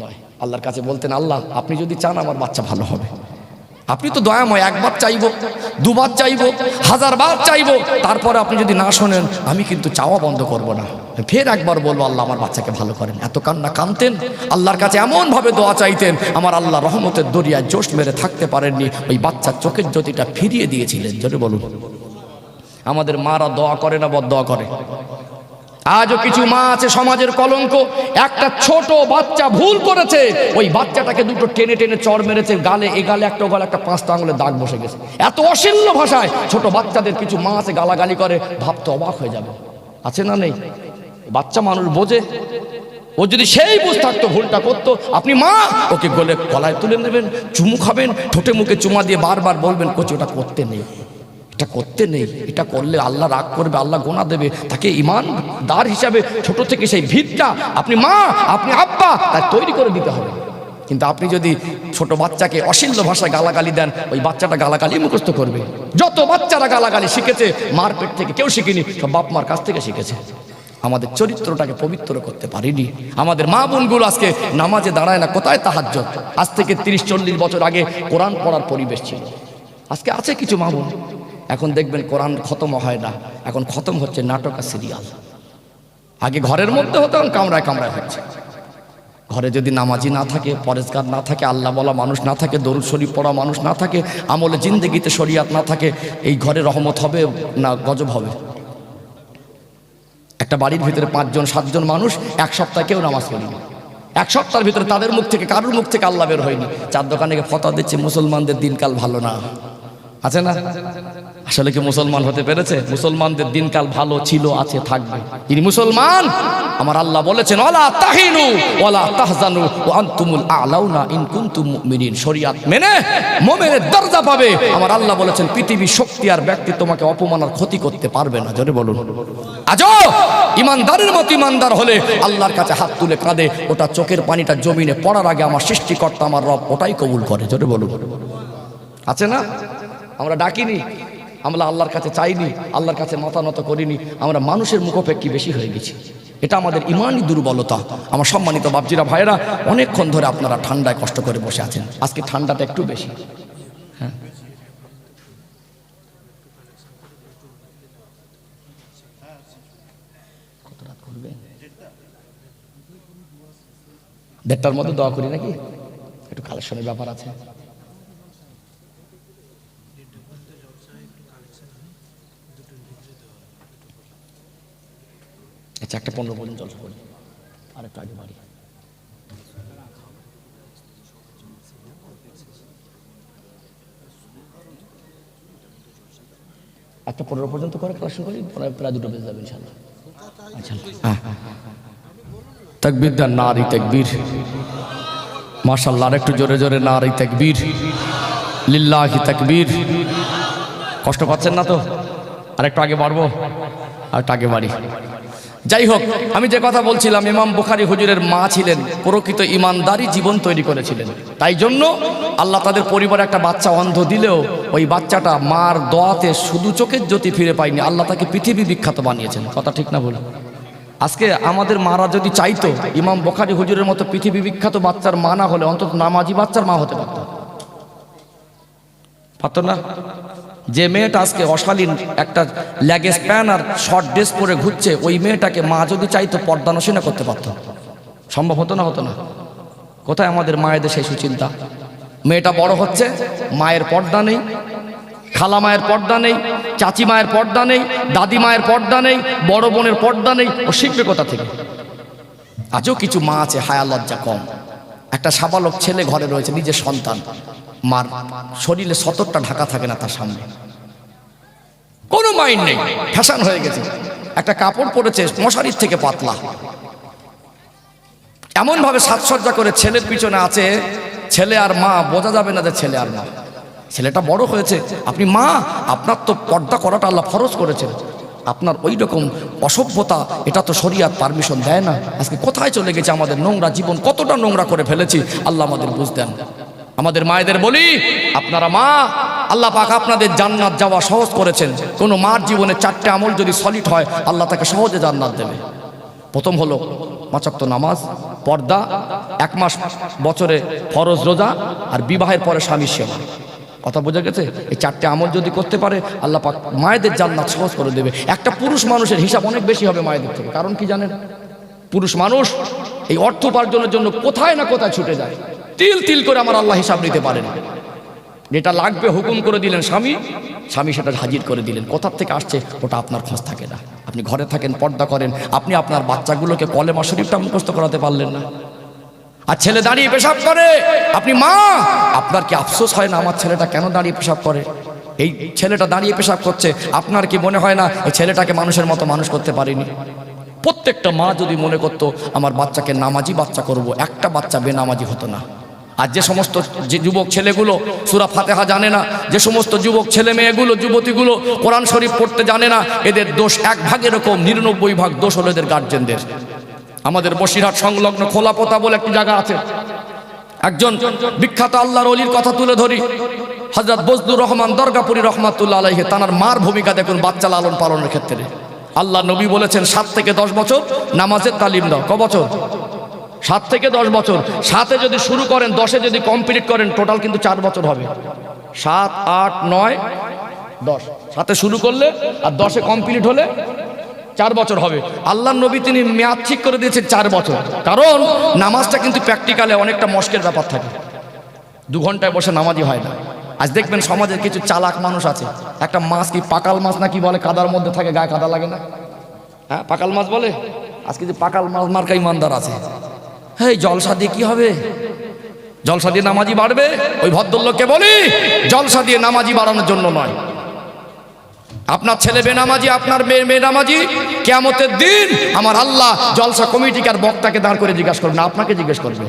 নয়। আল্লাহর কাছে বলতেন, আল্লাহ আপনি যদি চান আমার বাচ্চা ভালো হবে। আপনি তো দয়াময়, একবার চাইবো, দুবার চাইবো, 1000 বার চাইবো, তারপরে আপনি যদি না শোনেন আমি কিন্তু চাওয়া বন্ধ করব না, ফের একবার বলবো আল্লাহ আমার বাচ্চাকে ভালো করেন। এত কান্না কাঁদতেন, আল্লাহর কাছে এমনভাবে দোয়া চাইতেন, আমার আল্লাহ রহমতের দরিয়ায় জোশ মেরে থাকতে পারেননি, ওই বাচ্চার চোখের জ্যোতিটা ফিরিয়ে দিয়েছিলেন। যদি বলুন আমাদের মারা দোয়া করে না বদদোয়া করে? আজও কিছু মা আছে সমাজের কলঙ্ক। একটা ছোট বাচ্চা ভুল করেছে, ওই বাচ্চাটাকে দুটো টেনে টেনে চড় মেরেছে, গালে এ গালে একটা গালে একটা 5টা আঙুলে দাগ বসে গেছে। এত অশ্লীল ভাষায় ছোট বাচ্চাদের কিছু মা আছে গালাগালি করে, ভাবতে অবাক হয়ে যাবে। আছে না নেই? বাচ্চা মানুষ বোঝে, ও যদি সেই বুঝ থাকতো ভুলটা করতো, আপনি মা ওকে গলায় তুলে নেবেন, চুমু খাবেন, ঠোঁটে মুখে চুমা দিয়ে বারবার বলবেন কোচ ওটা করতে নেই, এটা করতে নেই, এটা করলে আল্লাহ রাগ করবে, আল্লাহ গোনা দেবে। তাকে ইমানদার হিসাবে ছোট থেকে সেই ভিতটা আপনি মা আপনি আব্বা তার তৈরি করে দিতে হবে। কিন্তু আপনি যদি ছোট বাচ্চাকে অশ্লীল ভাষায় গালাগালি দেন, ওই বাচ্চাটা গালাগালি মুখস্থ করবে। যত বাচ্চারা গালাগালি শিখেছে মার পেট থেকে কেউ শিখিনি, সব বাপ মার কাছ থেকে শিখেছে। আমাদের চরিত্রটাকে পবিত্র করতে পারিনি। আমাদের মা বোনগুলো আজকে নামাজে দাঁড়ায় না, কোথায় তাহাজ্জুদ? আজ থেকে 30-40 বছর আগে কোরআন পড়ার পরিবেশ ছিল, আজকে আছে কিছু মা বোন। এখন দেখবেন কোরআন খতম হয় না, এখন খতম হচ্ছে নাটক আর সিরিয়াল। আগে ঘরের মধ্যে হতো, এখন কামরায় কামরায় হচ্ছে। ঘরে যদি নামাজি না থাকে, পরেজগার না থাকে, আল্লাহ বলা মানুষ না থাকে, দরুদ শরীফ পড়া মানুষ না থাকে, আমলে জিন্দেগিতে শরিয়াত না থাকে, এই ঘরে রহমত হবে না গজব হবে? একটা বাড়ির ভিতরে 5-7 মানুষ 1 সপ্তাহ কেউ নামাজ পড়েনি, 1 সপ্তাহের ভিতরে তাদের মুখ থেকে কারোর মুখ থেকে আল্লাহ বের হয়নি। 4 দোকানে ফতোয়া দিচ্ছে মুসলমানদের দিনকাল ভালো না, আছে না? আসলে কি মুসলমান হতে পেরেছে? মুসলমানদের দিনকাল ভালো ছিল, আছে, থাকবে। তিনি মুসলমান। আমার আল্লাহ বলেছেন ওয়ালা তাহিনু ওয়ালা তাহজানু ওয়া আনতুমুল আ'লাউনা ইন কুনতুম মুমিনিন। শরীয়ত মেনে মুমিনের দরজা পাবে। আমার আল্লাহ বলেছেন পৃথিবীর শক্তি আর ব্যক্তি তোমাকে অপমান আর ক্ষতি করতে পারবে না। জোরে বলুন। আজও ইমানদারের মতো ইমানদার হলে আল্লাহর কাছে হাত তুলে কাঁদে, ওটা চোখের পানিটা জমিনে পড়ার আগে আমার সৃষ্টিকর্তা আমার রব ওটাই কবুল করে। জোরে বলুন। আছে না? আমরা ডাকিনি, আমরা আল্লাহর কাছে চাইনি, আল্লাহর কাছে মাথা নত করিনি, আমরা মানুষের মুখাপেক্ষী বেশি হয়ে গেছি। এটা আমাদের ইমানই দুর্বলতা। আমার সম্মানিত বাপজিরা ভাইয়েরা, অনেকক্ষণ ধরে আপনারা ঠান্ডায় কষ্ট করে বসে আছেন, আজকে ঠান্ডাটা একটু বেশি। হ্যাঁ, কত রাত করবে? 1:30টার মধ্যে দোয়া করি নাকি? একটু কালেকশনের ব্যাপার আছে। আচ্ছা, 1:15 পর্যন্ত জলসা করি, আর একটু আগে বাড়ি। একটা 15 পর্যন্ত করে কালেকশন করি, প্রায় 2টা বেজে যাবে ইনশাল্লাহ। আচ্ছা, তাকবীর দেন, নারী তাকবীর, মাশাআল্লাহ। আর একটু জোরে জোরে নারী তাকবীর, লিল্লাহি তাকবীর। কষ্ট পাচ্ছেন না তো? আর একটু আগে বাড়বো, আর একটু আগে বাড়ি। যাই হোক, আমি যে কথা বলছিলাম, ইমাম বুখারী হুজুরের মা ছিলেন প্রকৃত ইমানদারি জীবন তৈরি করেছিলেন। তাই জন্য আল্লাহ তাদের পরিবারে একটা বাচ্চা অন্ধ দিলেও ওই বাচ্চাটা মার দোয়াতে শুধু চোখের জ্যোতি ফিরে পায়নি, আল্লাহ তাকে পৃথিবী বিখ্যাত বানিয়েছেন। কথা ঠিক না বলে? আজকে আমাদের মারা যদি চাইতো ইমাম বুখারী হুজুরের মতো পৃথিবী বিখ্যাত বাচ্চার মা না হলে অন্তত নামাজি বাচ্চার মা হতে পারত না? যে মেয়েটা আজকে অশালীন একটা লেগেজ প্যান আর শর্ট ড্রেস পরে ঘুরছে, ওই মেয়েটাকে মা যদি চাইতো পর্দা নশীনা করতে পারত। সম্ভব হতো না? হতো না। কোথায় আমাদের মায়েদের সেই সুচিন্তা? মেয়েটা বড় হচ্ছে, মায়ের পর্দা নেই, খালা মায়ের পর্দা নেই, চাচি মায়ের পর্দা নেই, দাদি মায়ের পর্দা নেই, বড় বোনের পর্দা নেই। ও শিখবে কোথা থেকে? আজও কিছু মা আছে হায়া লজ্জা কম। একটা সাবালক ছেলে ঘরে রয়েছে, নিজের সন্তান, মার শরীরে 70টা ঢাকা থাকে না তার সামনে, কোনো মাইন্ড নেই, ফ্যাশন হয়ে গেছে। একটা কাপড় পরেছে মশারির থেকে পাতলা, এমন ভাবে সাজসজ্জা করে ছেলের পিছনে আছে। ছেলে আর মা বোঝা যাবে না যে ছেলে আর মা। ছেলেটা বড় হয়েছে, আপনি মা, আপনার তো পর্দা করাটা আল্লাহ ফরজ করেছেন, আপনার ওই রকম অসভ্যতা, এটা তো শরিয়াত পারমিশন দেয় না। আজকে কোথায় চলে গেছে আমাদের নোংরা জীবন? কতটা নোংরা করে ফেলেছি, আল্লাহ আমাদের বুঝ দেন। আমাদের মায়েদের বলি, আপনারা মা, আল্লাহ পাক আপনাদের জান্নাত যাওয়া সহজ করেছেন। কোনো মার জীবনে 4টে আমল যদি সলিড হয়, আল্লাহ তাকে সহজে জান্নাত দেবে। প্রথম হলো 5 ওয়াক্ত নামাজ, পর্দা, 1 মাস বছরে ফরজ রোজা, আর বিবাহের পরে স্বামীর সেবা। কথা বোঝা গেছে? এই 4টে আমল যদি করতে পারে, আল্লাহ পাক মায়েদের জান্নাত সহজ করে দেবে। একটা পুরুষ মানুষের হিসাব অনেক বেশি হবে মায়েদের থেকে। কারণ কি জানেন? পুরুষ মানুষ এই অর্থ উপার্জনের জন্য কোথায় না কোথায় ছুটে যায়, তিল তিল করে আমার আল্লাহ হিসাব নিতে পারেন। যেটা লাগবে হুকুম করে দিলেন স্বামী, স্বামী সেটা হাজির করে দিলেন। কোথার থেকে আসছে ওটা আপনার খোঁজ থাকে না। আপনি ঘরে থাকেন, পর্দা করেন, আপনি আপনার বাচ্চাগুলোকে কলেমা শরীফটা মুখস্থ করাতে পারলেন না। আর ছেলে দাঁড়িয়ে পেশাব করে, আপনি মা, আপনার কি আফসোস হয় না আমার ছেলেটা কেন দাঁড়িয়ে পেশাব করে? এই ছেলেটা দাঁড়িয়ে পেশাব করছে, আপনার কি মনে হয় না এই ছেলেটাকে মানুষের মতো মানুষ করতে পারিনি? প্রত্যেকটা মা যদি মনে করতো আমার বাচ্চাকে নামাজি বাচ্চা করব, একটা বাচ্চা বেনামাজি হতো না। আর যে সমস্ত যুবক ছেলেগুলো সূরা ফাতিহা জানে না, যে সমস্ত যুবক ছেলে মেয়েগুলো, যুবতীগুলো কোরআন শরীফ পড়তে জানে না, এদের দোষ 1 ভাগ এরকম, 99 ভাগ দোষ হলো এদের গার্জেনদের। আমাদের বসিরহাট সংলগ্ন খোলাপোতা বলে একটি জায়গা আছে, একজন বিখ্যাত আল্লাহর ওলির কথা তুলে ধরি, হযরত বজলুর রহমান দরগাপুরি রহমাতুল্লাহ আলাইহি। তার মার ভূমিকা দেখুন বাচ্চা লালন পালনের ক্ষেত্রে। আল্লাহ নবী বলেছেন 7 থেকে 10 বছর নামাজের তালিম দাও। ক বছর? 7 থেকে 10 বছর। 7-এ যদি শুরু করেন, 10-এ যদি কমপ্লিট করেন, টোটাল কিন্তু 4 বছর হবে। 7, 8, 9, 10। 7-এ শুরু করলে আর 10-এ কমপ্লিট হলে 4 বছর হবে। আল্লাহ নবী তিনি মেয়াদ ঠিক করে দিয়েছেন 4 বছর। কারণ নামাজটা কিন্তু প্র্যাকটিক্যালে অনেকটা মস্কের ব্যাপার থাকে, 2 ঘন্টায় বসে নামাজই হয় না। আজ দেখবেন সমাজের কিছু চালাক মানুষ আছে, একটা মাছ কি পাকাল মাছ না কি বলে, কাদার মধ্যে থাকে, গায়ে কাদা লাগে না? হ্যাঁ, পাকাল মাছ বলে। আজকে যে পাকাল মাছ মার্কা ইমানদার আছে, এই জলসা দিয়ে কি হবে? জলসা দিয়ে নামাজি বাড়বে? ওই ভদ্রলোককে বলি, জলসা দিয়ে নামাজি বাড়ানোর জন্য নয়। আপনার ছেলে বেনামাজি, আপনার মেয়ে বেনামাজি, কিয়ামতের দিন আমার আল্লাহ জলসা কমিটিকে আর বক্তাকে দাঁড় করে জিজ্ঞাসা করবে না, আপনাকে জিজ্ঞেস করবে।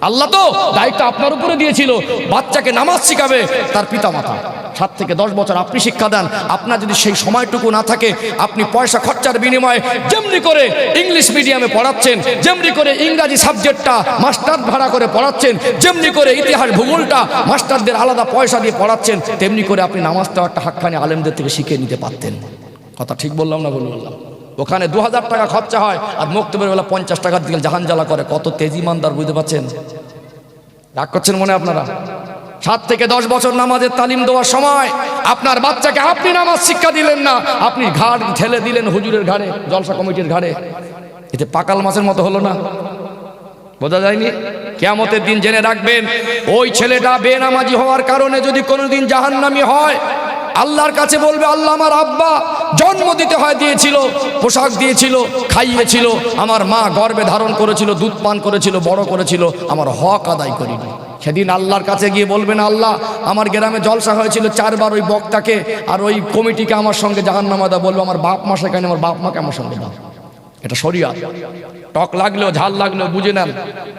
আল্লাহ তো দায়িত্ব আপনার উপরে দিয়েছিল, বাচ্চাকে নামাজ শিখাবে তার পিতামাতা। 7 থেকে 10 বছর আপনি শিক্ষা দেন। আপনার যদি সেই সময়টুকু না থাকে, আপনি পয়সা খরচার বিনিময়ে যেমনি করে ইংলিশ মিডিয়ামে পড়াচ্ছেন, যেমনি করে ইংরাজি সাবজেক্টটা মাস্টার ভাড়া করে পড়াচ্ছেন, যেমনি করে ইতিহাস ভূগোলটা মাস্টারদের আলাদা পয়সা দিয়ে পড়াচ্ছেন, তেমনি করে আপনি নামাজটাও একটা হাক্কানি আলেমদের থেকে শিখে নিতে পারতেন। কথা ঠিক বললাম না ভুল বললাম? ওখানে 2000 টাকা খরচা হয়, আর মক্তবের বেলা 50 টাকার দিকে জাহান জ্বালা করে। কত তেজিমানদার, বুঝতে পারছেন? রাগ করছেন মনে আপনারা? 7 থেকে 10 বছর নামাজের তালিম দেওয়ার সময় আপনার বাচ্চাকে আপনি নামাজ শিক্ষা দিলেন না, আপনি ঘাড় ঠেলে দিলেন হুজুরের ঘাড়ে, জলসা কমিটির ঘাড়ে। এতে পাকাল মাছের মতো হলো না? বোঝা যায়নি? কিয়ামতের দিন জেনে রাখবেন, ওই ছেলেটা বেনামাজি হওয়ার কারণে যদি কোনোদিন জাহান্নামী হয়, আল্লাহর কাছে বলবে, আল্লাহ আমার আব্বা জন্ম দিতে হয় দিয়েছিল, পোশাক দিয়েছিল, খাইয়েছিল, আমার মা গর্ভে ধারণ করেছিল, দুধ পান করেছিল, বড় করেছিল, আমার হক আদায় করিনি। সেদিন আল্লাহর কাছে গিয়ে বলবেন, আল্লাহ আমার গ্রামে জলসা হয়েছিল 4 বার, ওই বক্তাকে আর ওই কমিটিকে আমার সঙ্গে জাহান্নামে দাও। বলবো আমার বাপ মা সেখানে, আমার বাপ মাকে আমার সঙ্গে দাও। এটা শরিয়াত। টক লাগলেও ঝাল লাগলেও বুঝে নেন,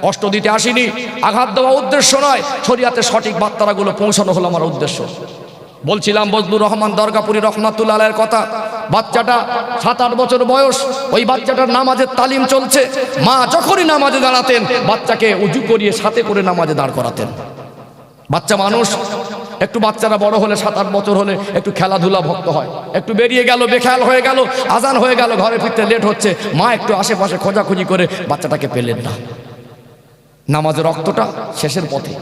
কষ্ট দিতে আসিনি, আঘাত দেওয়া উদ্দেশ্য নয়, শরিয়াতের সঠিক বার্তাগুলো পৌঁছানো হলো আমার উদ্দেশ্য। বলছিলাম বজলুর রহমান দরগাপুরি রহমাতুল্লাহ আলাইহির কথা। বাচ্চাটা 7-8 বছর বয়স, ওই বাচ্চাটার নামাজের তালিম চলছে। মা যখনই নামাজে দাঁড়াতেন, বাচ্চাকে উজু করিয়ে সাথে করে নামাজে দাঁড় করাতেন। বাচ্চা মানুষ, একটু বাচ্চারা বড় হলে 7-8 বছর হলে একটু খেলাধুলা ভক্ত হয়, একটু বেরিয়ে গেল, বেখেয়াল হয়ে গেল, আজান হয়ে গেল, ঘরে ফিরতে লেট হচ্ছে, মা একটু আশেপাশে খোঁজাখুঁজি করে বাচ্চাটাকে পেলেন না। নামাজের রক্তটা শেষের পথে,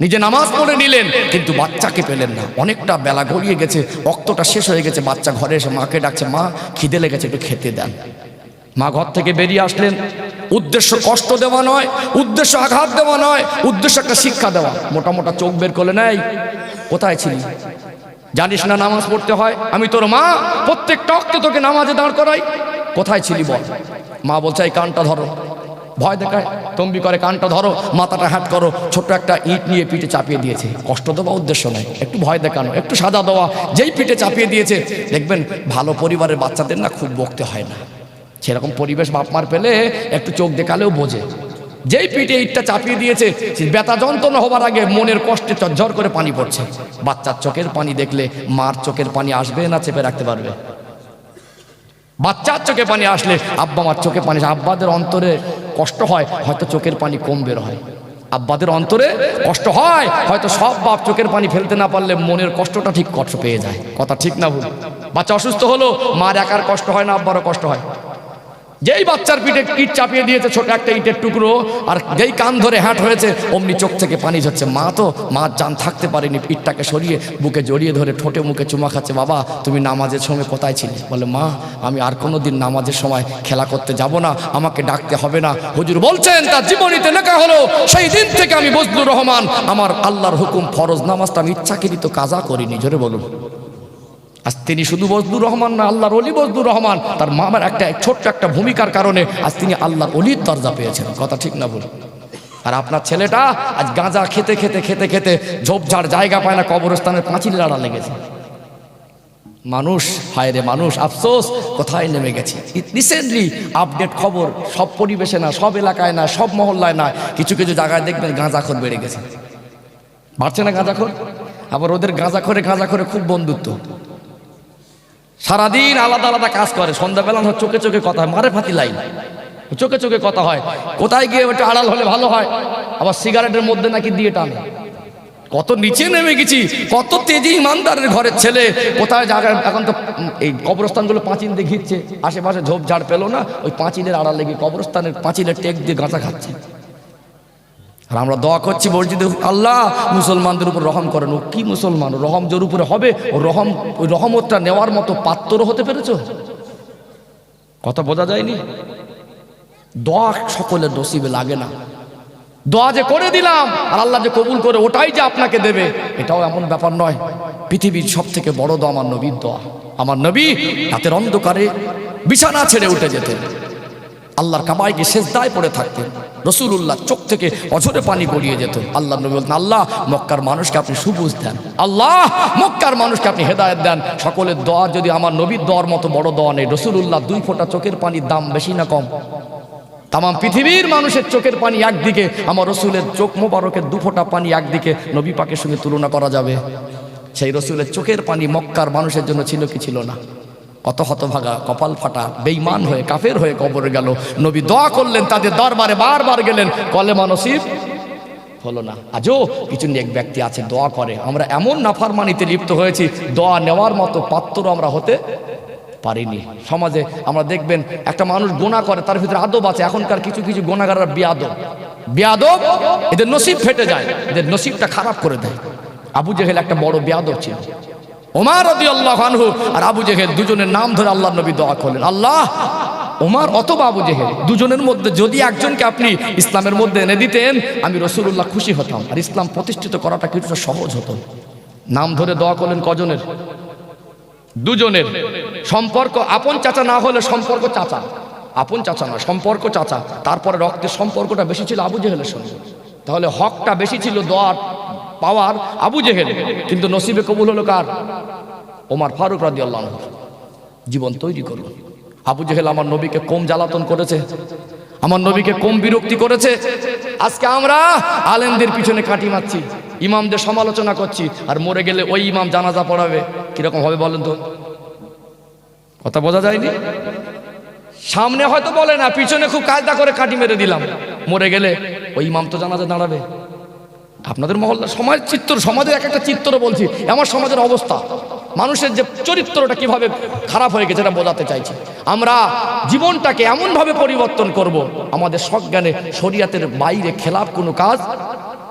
নিজে নামাজ পড়ে নিলেন কিন্তু বাচ্চাকে পেলেন না। অনেকটা বেলা গড়িয়ে গেছে, রক্তটা শেষ হয়ে গেছে, বাচ্চা ঘরে এসে মাকে ডাকছে, মা খিদে লেগেছে, একটু খেতে দেন। মা ঘর থেকে বেরিয়ে আসলেন। উদ্দেশ্য কষ্ট দেওয়া নয়, উদ্দেশ্য আঘাত দেওয়া নয়, উদ্দেশ্য একটা শিক্ষা দেওয়া। মোটা মোটা চোখ বের করলে, নাই কোথায় ছিলি, জানিস না নামাজ পড়তে হয়? আমি তোর মা, প্রত্যেকটা অক্তে তোকে নামাজে দাঁড় করাই, কোথায় ছিলি বল? মা বলছে, এই কানটা ধরো। ভয় দেখায়, তম্বি করে, কানটা ধরো, মাথাটা হ্যাট করো। ছোট্ট একটা ইট নিয়ে পিঠে চাপিয়ে দিয়েছে। কষ্ট দেওয়া উদ্দেশ্য নয়, একটু ভয় দেখানো, একটু সাজা দেওয়া। যেই পিঠে চাপিয়ে দিয়েছে, দেখবেন ভালো পরিবারের বাচ্চাদের না খুব বকতে হয় না। সেরকম পরিবেশ বাপ মার পেলে একটু চোখ দেখালেও বোঝে। যেই পিঠে ইটটা চাপিয়ে দিয়েছে, ব্যথা যন্ত্রণা হবার আগে মনের কষ্টে ঝরঝর করে পানি পড়ছে। বাচ্চার চোখের পানি দেখলে মার চোখের পানি আসবে না চেপে রাখতে পারবে? বাচ্চার চোখে পানি আসলে আব্বা মার চোখে পানি, আব্বাদের অন্তরে কষ্ট হয়, হয়তো চোখের পানি কম বের হয়। আব্বাদের অন্তরে কষ্ট হয়, হয়তো সব বাপ চোখের পানি ফেলতে না পারলে মনের কষ্টটা ঠিক কষ্ট পেয়ে যায়। কথা ঠিক না ভুল? বাচ্চা অসুস্থ হলো, মার একার কষ্ট হয় না, আব্বারও কষ্ট হয়। যেই বাচ্চার পিঠে ইট চাপিয়ে দিয়েছে, ছোট একটা ইটের টুকরো, আর যেই কান ধরে হ্যাট হয়েছে, অমনি চোখ থেকে পানি ঝরছে। মা তো, মা জান থাকতে পারেনি, ইটটাকে সরিয়ে বুকে জড়িয়ে ধরে ঠোঁটে মুখে চুমা খাচ্ছে। বাবা তুমি নামাজের সময় কোথায় ছিলে? বলে, মা আমি আর কোনো দিন নামাজের সময় খেলা করতে যাব না, আমাকে ডাকতে হবে না। হুজুর বলছেন তার জীবনীতে লেখা হলো, সেই দিন থেকে আমি বজলুর রহমান আমার আল্লাহর হুকুম ফরজ নামাজটা আমি ইচ্ছাকৃত কাজা করিনি। জোরে বলুন। আজ তিনি শুধু বজলুর রহমান না, আল্লাহর ওলি বজলুর রহমান। তার মামার একটা ছোট্ট একটা ভূমিকার কারণে আজ তিনি আল্লাহর ওলির দরজা পেয়েছেন। কথা ঠিক না ভুল? আর আপনার ছেলেটা আজ গাঁজা খেতে খেতে খেতে খেতে ঝোপঝাড় জায়গা পায় না, কবরস্থানের পাঁচিল লাড়া লেগেছে। মানুষ, হায় রে মানুষ, আফসোস কোথায় নেমে গেছে। রিসেন্টলি আপডেট খবর, সব পরিবেশে না, সব এলাকায় না, সব মহল্লায় না, কিছু কিছু জায়গায় দেখবেন গাঁজাখোর বেড়ে গেছে। বাড়ছে না গাঁজাখোর? আবার ওদের গাঁজাখোরে খুব বন্ধুত্ব। সারাদিন আলাদা আলাদা কাজ করে, সন্ধ্যাবেলা চোখে চোখে কথা হয়, মারে ফাতি লাইন, চোখে চোখে কথা হয়। কোথায় গিয়ে একটু আড়াল হলে ভালো হয়। আবার সিগারেটের মধ্যে নাকি দিয়ে টানে। কত নিচে নেমে গেছি, কত তেজি ইমানদারের ঘরের ছেলে কোথায় জায়গায়। এখন তো এই কবরস্থানগুলো পাঁচিল দিয়ে ঘিরছে, আশেপাশে ঝোপঝাড় পেলো না, ওই পাঁচিলের আড়াল লেগে কবরস্থানের পাঁচিলের টেক দিয়ে গাঁজা খাচ্ছে। আর আমরা দোয়া করছি, বলছি আল্লাহ মুসলমানদের উপর রহম করেন। ও কি মুসলমান? রহম জোর উপরে হবে, ওই রহমতটা নেওয়ার মতো পাত্র হতে পেরেছো? কথা বোঝা যায়নি? দোয়া সকলের নসিবে লাগে না। দোয়া যে করে দিলাম আর আল্লাহ যে কবুল করে ওটাই যে আপনাকে দেবে, এটাও এমন ব্যাপার নয়। পৃথিবীর সব থেকে বড় দোয়া আমার নবীর দোয়া। আমার নবী রাতের অন্ধকারে বিছানা ছেড়ে উঠে যেতেন, আল্লাহর কাবায় সেজদায় পড়ে থাকতেন। রাসূলুল্লাহ চোখ থেকে অঝরে পানি গড়িয়ে যেত। আল্লাহ নবী বলতেন, আল্লাহ মক্কার মানুষকে আপনি সুবুঝ দেন, আল্লাহ মক্কার মানুষকে আপনি হেদায়েত দেন। সকলের দোয়া যদি আমার নবীর দোয়ার মতো বড় দোয়া নেই। রাসূলুল্লাহ 2 ফোঁটা চোখের পানির দাম বেশি না কম? তাম পৃথিবীর মানুষের চোখের পানি একদিকে, আমার রসুলের চোখ মোবারকের দুফোঁটা পানি একদিকে, নবী পাকের সঙ্গে তুলনা করা যাবে? সেই রসুলের চোখের পানি মক্কার মানুষের জন্য ছিল কি ছিল না? কত হতভাগা, কপাল ফাটা, বেঈমান হয়ে কাফের হয়ে কবরে গেল। নবী দোয়া করলেন, তাদের দরবারে বারবার গেলেন, কলেমা নসিব হলো না। আজও কিছু নেক ব্যক্তি আছে দোয়া করে, আমরা এমন নাফরমানিতে লিপ্ত হয়েছি, দোয়া নেওয়ার মতো পাত্র আমরা হতে পারিনি। সমাজে আমরা দেখবেন একটা মানুষ গোনা করে, তার ভিতরে আদব আছে। এখনকার কিছু কিছু গোনাগাররা বেয়াদব, এদের নসিব ফেটে যায়, এদের নসিবটা খারাপ করে দেয়। আবু জেহেল একটা বড় বেয়াদব ছিল। ওমর রাদিয়াল্লাহু আনহু আর আবু জেহেল দুজনের নাম ধরে আল্লাহর নবী দোয়া করলেন, আল্লাহ ওমর অথবা আবু জেহেল দুজনের মধ্যে যদি একজনকে আপনি ইসলামের মধ্যে এনে দিতেন, আমি রাসূলুল্লাহ খুশি হতাম, আর ইসলাম প্রতিষ্ঠিত করাটা কিছুটা সহজ হতো। নাম ধরে দোয়া করলেন কজনের? দুজনের। সম্পর্ক আপন চাচা না হলে সম্পর্ক চাচা, আপন চাচা না, সম্পর্ক চাচা। তারপরে রক্তের সম্পর্কটা বেশি ছিল আবু জেহেলের সঙ্গে, তাহলে হকটা বেশি ছিল দোয়ার পাওয়ার আবু জেহেল, কিন্তু নসিবে কবুল হলো কার? ওমর ফারুক রাদিয়াল্লাহু আনহু। জীবন তৈরি করলো। আবু জেহেল আমার নবীকে কম জ্বালাতন করেছে, আমার নবীকে কম বিরক্তি করেছে। আজকে আমরা আলেমদের পিছনে কাটি মারছি, ইমামদের সমালোচনা করছি, আর মরে গেলে ওই ইমাম জানাজা পড়াবে, কিরকম হবে বলেন তো? কথা বোঝা যায়নি? সামনে হয়তো বলে না, পিছনে খুব কায়দা করে কাটি মেরে দিলাম, মরে গেলে ওই ইমাম তো জানাজা দাঁড়াবে। আপনাদের মহল্লা সমাজের চিত্র, সমাজের এক একটা চিত্র বলছি, আমার সমাজের অবস্থা, মানুষের যে চরিত্রটা কিভাবে খারাপ হয়ে গেছে এটা বোঝাতে চাইছি। আমরা জীবনটাকে এমনভাবে পরিবর্তন করব, আমাদের সজ্ঞানে শরিয়াতের বাইরে খেলাফ কোনো কাজ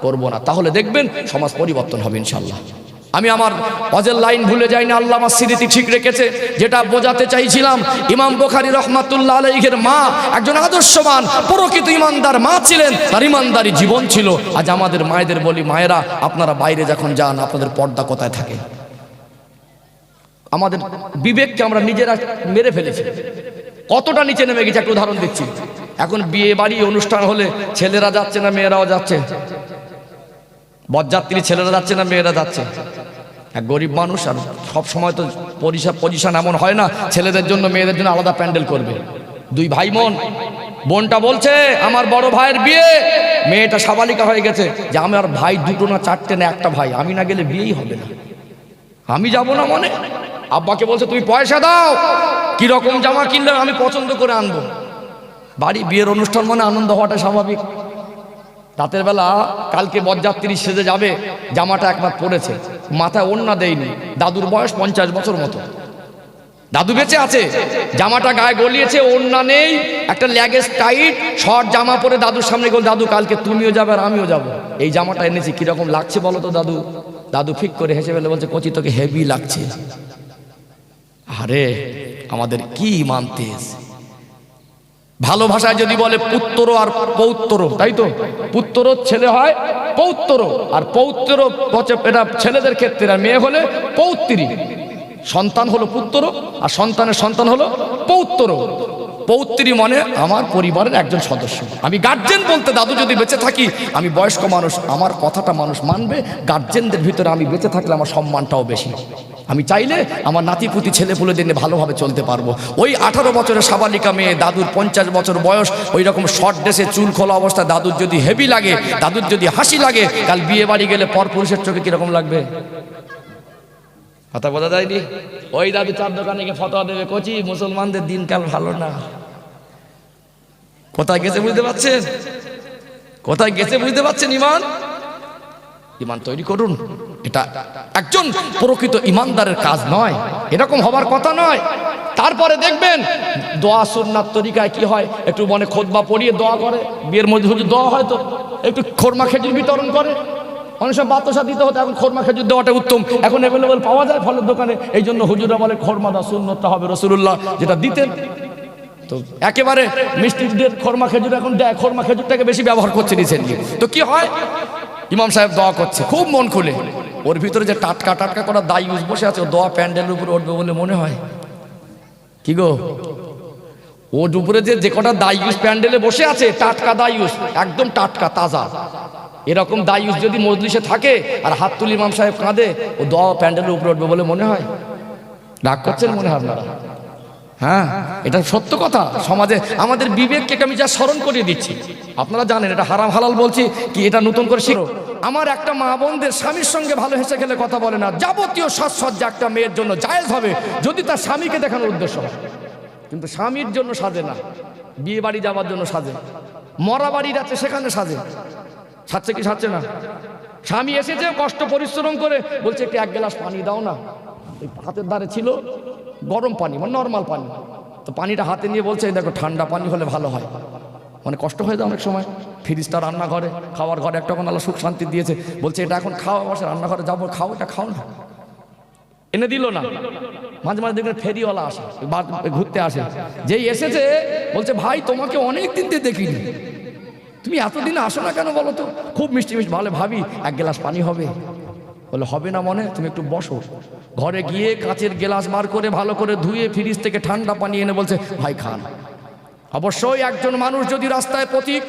করব না, তাহলে দেখবেন সমাজ পরিবর্তন হবে ইনশাল্লাহ। আমি আমার ওয়াজের লাইন ভুলে যাই না, আল্লাহ আমার স্মৃতি ঠিক রেখেছে। যেটা বোঝাতে চাইছিলাম, ইমাম বুখারী রহমাতুল্লাহ আলাইহির মা একজন আদর্শবান প্রকৃত ইমানদার মা ছিলেন, তার ইমানদারি জীবন ছিল। আজ আমাদের মায়েদের বলি, মায়েরা আপনারা বাইরে যখন যান, আপনাদের পর্দা কোথায় থাকে? আমাদের বিবেককে আমরা নিজেরা মেরে ফেলেছি, কতটা নিচে নেমে গেছে। একটা উদাহরণ দিচ্ছি, এখন বিয়ে বাড়ি অনুষ্ঠান হলে ছেলেরা যাচ্ছে না মেয়েরাও যাচ্ছে? বরযাত্রী ছেলেরা যাচ্ছে না মেয়েরা যাচ্ছে? এক গরিব মানুষ, আর সব সময় তো পজিশন এমন হয় না ছেলেদের জন্য মেয়েদের জন্য আলাদা প্যান্ডেল করবে। দুই ভাই বোনটা বলছে আমার বড় ভাইয়ের বিয়ে, মেয়েটা সাবালিকা হয়ে গেছে, যে আমার ভাই দুটো না চারটে না একটা ভাই, আমি না গেলে বিয়েই হবে না, আমি যাব না। মানে আব্বাকে বলছে তুমি পয়সা দাও, কিরকম জামা কিনলে আমি পছন্দ করে আনবো। বাড়ি বিয়ের অনুষ্ঠান মানে আনন্দ হওয়াটা স্বাভাবিক। রাতের বেলা কালকে বরযাত্রী সেজে যাবে, জামাটা একবার পরেছে, মাথায় ওড়না দেয়নি, দাদুর বয়স 50 বছর মতো, দাদু বেঁচে আছে, জামাটা গায়ে গলিয়েছে, ওড়না নেই, একটা লেগেজ টাইট শর্ট জামা পরে দাদুর সামনে গেল, দাদু কালকে তুমিও যাবে আর আমিও যাব, এই জামাটা এনেছি, কিরকম লাগছে বলো তো দাদু? দাদু ফিক করে হেসে ফেলে বলছে, কচি তোকে হেভি লাগছে। আরে আমাদের কি ইমান তেজ! ভালোবাসায় যদি বলে পুত্র আর পৌত্র, তাই তো? পুত্র ছেলে হয়, পৌত্র, আর পৌত্র এটা ছেলেদের ক্ষেত্রে, আর মেয়ে হলে পৌত্রী। সন্তান হলো পুত্র, আর সন্তানের সন্তান হলো পৌত্র। পৌত্রী মানে আমার পরিবারের একজন সদস্য। আমি গার্জেন বলতে, দাদু যদি বেঁচে থাকি, আমি বয়স্ক মানুষ, আমার কথাটা মানুষ মানবে। গার্জেনদের ভিতরে আমি বেঁচে থাকলে আমার সম্মানটাও বেশি। আমি চাইলে আমার নাতিপুতি ছেলেপুলেদের নিয়ে ভালোভাবে চলতে পারবো। ওই 18 বছরের সাবালিকা মেয়ে, দাদুর 50 বছর বয়স, ওই রকম শর্ট ড্রেসে চুল খোলা অবস্থা, দাদুর যদি হেভি লাগে, দাদুর যদি হাসি লাগে, কাল বিয়ে বাড়ি গেলে পরপুরুষের চোখে কিরকম লাগবে? কথা বোঝা যায়নি? ওই দাদু চার দোকানে গিয়ে ফতোয়া দেবে, কচি মুসলমানদের দিনকাল ভালো না। কোথায় গেছে বুঝতে পারছেন? কোথায় গেছে বুঝতে পারছেন? ইমান তৈরি করুন। এটা একজন প্রকৃত ইমানদারের কাজ নয়, এরকম হবার কথা নয়। তারপরে দেখবেন দোয়া সুন্নাত তরিকায় কি হয়, একটু মনে খুতবা পড়িয়ে দোয়া করে, বিয়ের মধ্যে হুজুর দোয়া হয় তো, একটু খোরমা খেজুর বিতরণ করে। অনেক সময় বাতাসা দিতে হতো, এখন খোরমা খেজুর দেওয়াটা উত্তম, এখন অ্যাভেলেবল পাওয়া যায় ফলের দোকানে। এই জন্য হুজুরা বলে খোরমা দা, সুন্নতটা হবে রাসূলুল্লাহ যেটা দিতেন। তো একেবারে মিষ্টি দিয়ে খোরমা খেজুর এখন দেয়, খোরমা খেজুরটাকে বেশি ব্যবহার করছে রিসেন্টলি। তো কি হয়, ইমাম সাহেব দোয়া করছে খুব মন খুলে, ওর ভিতরে যে টাটকা টাটকা করা দায়ুস বসে আছে, ও দোয়া প্যান্ডেলের উপরে উঠবে বলে মনে হয়? কি গো, ওর উপরে যে কটা দায়ুস প্যান্ডেলে বসে আছে, টাটকা দায়ুস, একদম টাটকা তাজা, এরকম দায়ুস যদি মজলিসে থাকে আর হাত তুলি ইমাম সাহেব কাঁদে, ও দোয়া প্যান্ডেলের উপরে উঠবে বলে মনে হয়? রাগ করছেন মনে হয় আপনারা? হ্যাঁ, এটা সত্য কথা। সমাজে আমাদের বিবেককে আমি যা স্মরণ করিয়ে দিচ্ছি, আপনারা জানেন এটা হারাম হালাল বলছি কি, এটা নতুন করে শিখো। আমার একটা মা বোনদের স্বামীর সঙ্গে ভালো হেসে খেলে কথা বলে না, যাবতীয় সাজসজ্জা একটা মেয়ের জন্য জায়েজ হবে যদি তার স্বামীকে দেখানোর উদ্দেশ্য হয়, কিন্তু স্বামীর জন্য সাজে না। বিয়ে বাড়ি যাওয়ার জন্য সাজে, মরা বাড়ি যাচ্ছে সেখানে সাজে। সাজছে কি সাজছে না? স্বামী এসেছে কষ্ট পরিশ্রম করে, বলছে একটু 1 গ্লাস পানি দাও না। ওই হাতের ধারে ছিল গরম পানি, মানে নর্মাল পানি, তো পানিটা হাতে নিয়ে বলছে এই দেখো ঠান্ডা পানি হলে ভালো হয়। মানে কষ্ট হয়ে যায় অনেক সময়। ফ্রিজটা রান্নাঘরে, খাওয়ার ঘরে একটা কোন আল্লাহ সুখ শান্তি দিয়েছে, বলছে এটা এখন খাও, বসে রান্নাঘরে যাবো, খাও, এটা খাও না, এনে দিল না। মাঝে মাঝে দেখবেন ফেরিওয়ালা আসে, ঘুরতে আসে, যেই এসেছে বলছে ভাই তোমাকে অনেক দিন দিয়ে দেখিনি, তুমি এতদিন আসো না কেন বলো তো? খুব মিষ্টি মিষ্টি ভালো, ভাবি 1 গ্লাস পানি হবে? বলে হবে না মনে, তুমি একটু বসো। ঘরে গিয়ে কাচের গ্লাস বার করে ভালো করে ধুয়ে ফ্রিজ থেকে ঠান্ডা পানি এনে বলছে ভাই খান। অবশ্যই একজন মানুষ যদি রাস্তায় পথিক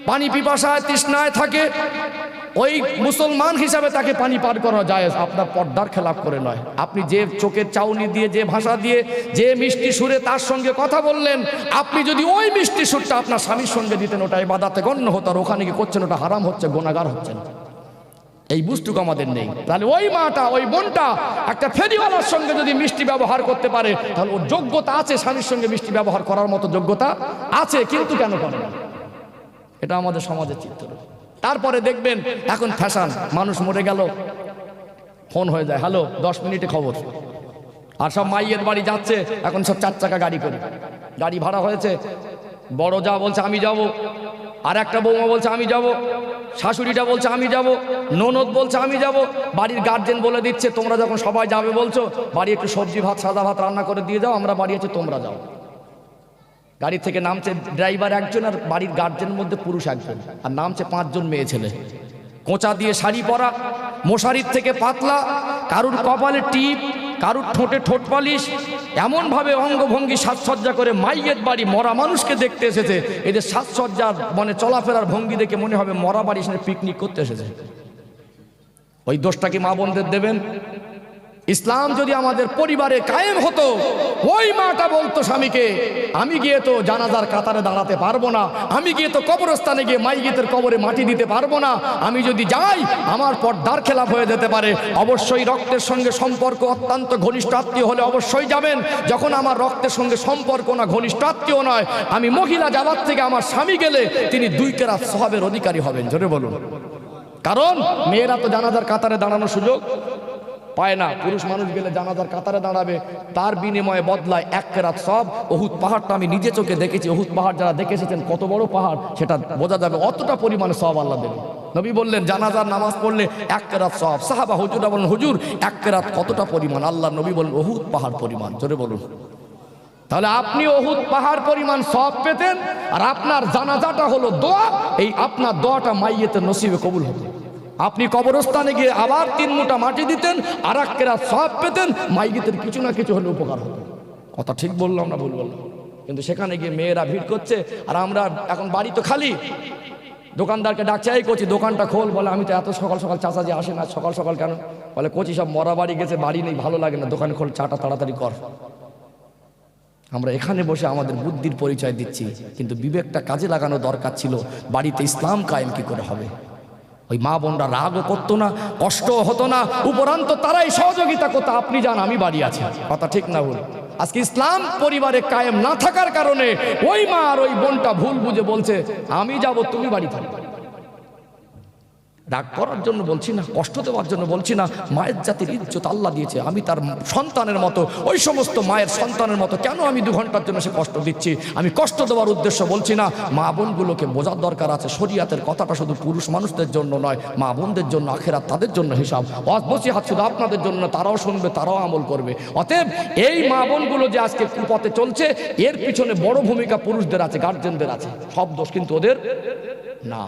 পানি পিপাসায় তৃষ্ণায় থাকে, ওই মুসলমান হিসাবে তাকে পানি পার করা যায়, আপনার পর্দার খেলাপ করে নয়। আপনি যে চোখের চাউনি দিয়ে, যে ভাষা দিয়ে, যে মিষ্টি সুরে তার সঙ্গে কথা বললেন, আপনি যদি ওই মিষ্টি সুরটা আপনার স্বামীর সঙ্গে দিতেন, ওটা ইবাদতে গণ্য হতো, আর ওখানে কি করছেন ওটা হারাম হচ্ছে, গুনাহগার হচ্ছেন। এই বুঝটুকু আমাদের নেই। তাহলে ওই মাটা, ওই বোনটা একটা ফেরিওয়ালার সঙ্গে যদি মিষ্টি ব্যবহার করতে পারে, তাহলে ওর যোগ্যতা আছে, স্বামীর সঙ্গে মিষ্টি ব্যবহার করার মতো যোগ্যতা আছে, কিন্তু কেন করে না? এটা আমাদের সমাজের চিত্র। তারপরে দেখবেন এখন ফ্যাশন, মানুষ মরে গেল ফোন হয়ে যায়, হ্যালো 10 মিনিটে খবর। আর সব মাইয়ের বাড়ি যাচ্ছে এখন সব 4 চাকা গাড়ি করে, গাড়ি ভাড়া হয়েছে, বড় যা বলছে আমি যাব, আর একটা বৌমা বলছে আমি যাব, শাশুড়িটা বলছে আমি যাব, ননদ বলছে আমি যাব, বাড়ির গার্জেন বলে দিচ্ছে তোমরা যখন সবাই যাবে বলছো, বাড়ি একটু সবজি ভাত সাদা ভাত রান্না করে দিয়ে যাও, আমরা বাড়ি আছে তোমরা যাও। গাড়ি থেকে নামছে ড্রাইভার একজন, আর বাড়ির গার্জেনের মধ্যে পুরুষ একজন, আর নামছে 5 জন মেয়ে ছেলে, কোঁচা দিয়ে শাড়ি পরা, মশারির থেকে পাতলা, কারুর কপালে টিপ, কারুর ঠোঁটে ঠোঁট পালিশ, এমনভাবে অঙ্গভঙ্গি সাজসজ্জা করে মাইয়ের বাড়ি মরা মানুষকে দেখতে এসেছে। এদের সাজসজ্জার মানে চলাফেরার ভঙ্গি দেখে মনে হবে মরা বাড়ি এসে পিকনিক করতে এসেছে। ওই দোষটা কি মা বোনদের দেবেন? ইসলাম যদি আমাদের পরিবারে কায়েম হতো, ওই মাটা বলতো স্বামীকে আমি গিয়ে তো জানাজার কাতারে দাঁড়াতে পারবো না, আমি গিয়ে তো কবরস্থানে গিয়ে মাইয়েতের কবরে মাটি দিতে পারবো না, আমি যদি যাই আমার পর্দার খেলাপ হয়ে যেতে পারে। অবশ্যই রক্তের সঙ্গে সম্পর্ক অত্যন্ত ঘনিষ্ঠ আত্মীয় হলে অবশ্যই যাবেন। যখন আমার রক্তের সঙ্গে সম্পর্ক না, ঘনিষ্ঠ আত্মীয় নয়, আমি মহিলা যাওয়ার থেকে আমার স্বামী গেলে তিনি 2 কেরাত সওয়াবের অধিকারী হবেন। জোরে বলুন। কারণ মেয়েরা তো জানাজার কাতারে দাঁড়ানোর সুযোগ পায় না, পুরুষ মানুষ গেলে জানাজার কাতারে দাঁড়াবে, তার বিনিময়ে বদলায় 1 কেরাত সওয়াব। উহুদ পাহাড়টা আমি নিজে চোখে দেখেছি, উহুদ পাহাড় যারা দেখে এসেছেন কত বড় পাহাড় সেটা বোঝা যাবে, অতটা পরিমাণে সওয়াব আল্লাহ দেবে। নবী বললেন জানাজার নামাজ পড়লে 1 কেরাত সওয়াব। সাহাবা হুজুররা বলেন হুজুর 1 কেরাত কতটা পরিমাণ? আল্লাহ নবী বলেন উহুদ পাহাড় পরিমাণ। জোরে বলুন। তাহলে আপনি উহুদ পাহাড় পরিমাণ সওয়াব পেতেন, আর আপনার জানাজাটা হলো দোয়া, এই আপনার দোয়াটা মাইয়েতের নসিবে কবুল হতো। আপনি কবরস্থানে গিয়ে আবার 3 মুঠা মাটি দিতেন, আর 1 কেরাত সওয়াব পেতেন, মাইয়েতের কিছু না কিছু হলে উপকার হতো। কথা ঠিক বললাম না ভুল বললাম? কিন্তু সেখানে গিয়ে মেয়েরা ভিড় করছে, আর আমরা এখন বাড়ি তো খালি, দোকানদারকে ডাকছে এই করছি দোকানটা খোল, বলে আমি তো এত সকাল সকাল চাচা যে আসে না, সকাল সকাল কেন? বলে কোচি সব মরা বাড়ি গেছে, বাড়ি নেই, ভালো লাগে না, দোকানে খোল, চাটা তাড়াতাড়ি কর। আমরা এখানে বসে আমাদের বুদ্ধির পরিচয় দিচ্ছি, কিন্তু বিবেকটা কাজে লাগানো দরকার ছিল। বাড়িতে ইসলাম কায়েম কি করে হবে? ওই মা বোনরা রাগও করতো না, কষ্ট হতো না, উপরান্ত তারাই সহযোগিতা করতো, আপনি যান আমি বাড়ি আছি। কথা ঠিক না ভুল? আজকে ইসলাম পরিবারে কায়েম না থাকার কারণে ওই মা আর ওই বোনটা ভুল বুঝে বলছে আমি যাব, তুমি বাড়ি থাকবে। রাগ করার জন্য বলছি না, কষ্ট দেওয়ার জন্য বলছি না, মায়ের জাতির ইজ্জত আল্লাহ দিয়েছে, আমি তার সন্তানের মতো, ওই সমস্ত মায়ের সন্তানের মতো কেন আমি 2 ঘন্টার জন্য সে কষ্ট দিচ্ছি? আমি কষ্ট দেওয়ার উদ্দেশ্য বলছি না। মা বোনগুলোকে বোঝার দরকার আছে, শরীয়তের কথাটা শুধু পুরুষ মানুষদের জন্য নয়, মা বোনদের জন্য, আখিরাত তাদের জন্য হিসাব। নসিহত শুধু আপনাদের জন্য, তারাও শুনবে, তারাও আমল করবে। অতএব এই মা বোনগুলো যে আজকে কুপথে চলছে, এর পিছনে বড় ভূমিকা পুরুষদের আছে, গার্জেনদের আছে, সব দোষ কিন্তু ওদের না।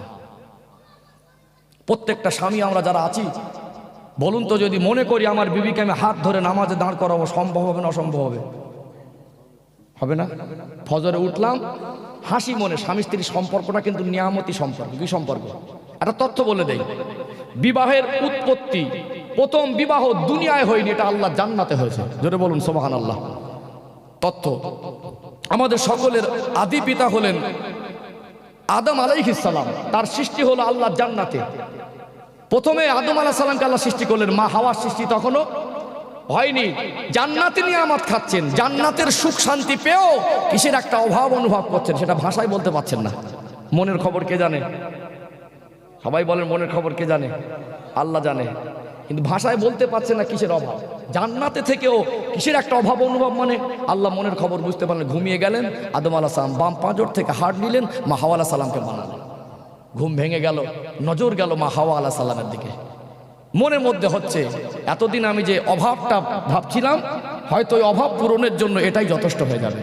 প্রত্যেকটা স্বামী আমরা যারা আছি, বলুন তো, যদি মনে করি আমার বিবিকে আমি হাত ধরে নামাজে দাঁড় করাবো, সম্ভব হবে না অসম্ভব হবে? হবে না? ফজরে উঠলাম হাসি মনে, স্বামী স্ত্রীর সম্পর্কটা কিন্তু নিয়ামতি সম্পর্ক। কি সম্পর্ক? একটা তথ্য বলে দেই, বিবাহের উৎপত্তি, প্রথম বিবাহ দুনিয়ায় হয়নি, এটা আল্লাহ জান্নাতে হয়েছে। জোরে বলুন সুবহানাল্লাহ। তথ্য। আমাদের সকলের আদি পিতা হলেন আদম আলাইহিস সালাম। তার সৃষ্টি হলো আল্লাহর জান্নাতে। প্রথমে আদম আলাইহিস সালামকে আল্লাহ সৃষ্টি করলেন, মা হাওয়ার সৃষ্টি তখনও হয়নি। জান্নাতে নিয়ামত খাচ্ছেন, জান্নাতের সুখ শান্তি পেয়েও কিসের একটা অভাব অনুভব করছেন, সেটা ভাষায় বলতে পারছেন না। মনের খবর কে জানে? সবাই বলেন মনের খবর কে জানে? আল্লাহ জানে, কিন্তু ভাষায় বলতে পারছেন না কিসের অভাব। জান্নাতে থেকেও কিসের একটা অভাব অনুভব, মানে আল্লাহ মনের খবর বুঝতে পারলেন। ঘুমিয়ে গেলেন, আদম আলাইহিস সালাম বাম পাঁজর থেকে হাড় নিলেন, মা হাওয়া আলাইহিস সালামকে বানালেন। ঘুম ভেঙে গেল, নজর গেল মা হাওয়া আলাইহিস সালামের দিকে। মনের মধ্যে হচ্ছে এতদিন আমি যে অভাবটা ভাবছিলাম, হয়তো ওই অভাব পূরণের জন্য এটাই যথেষ্ট হয়ে যাবে।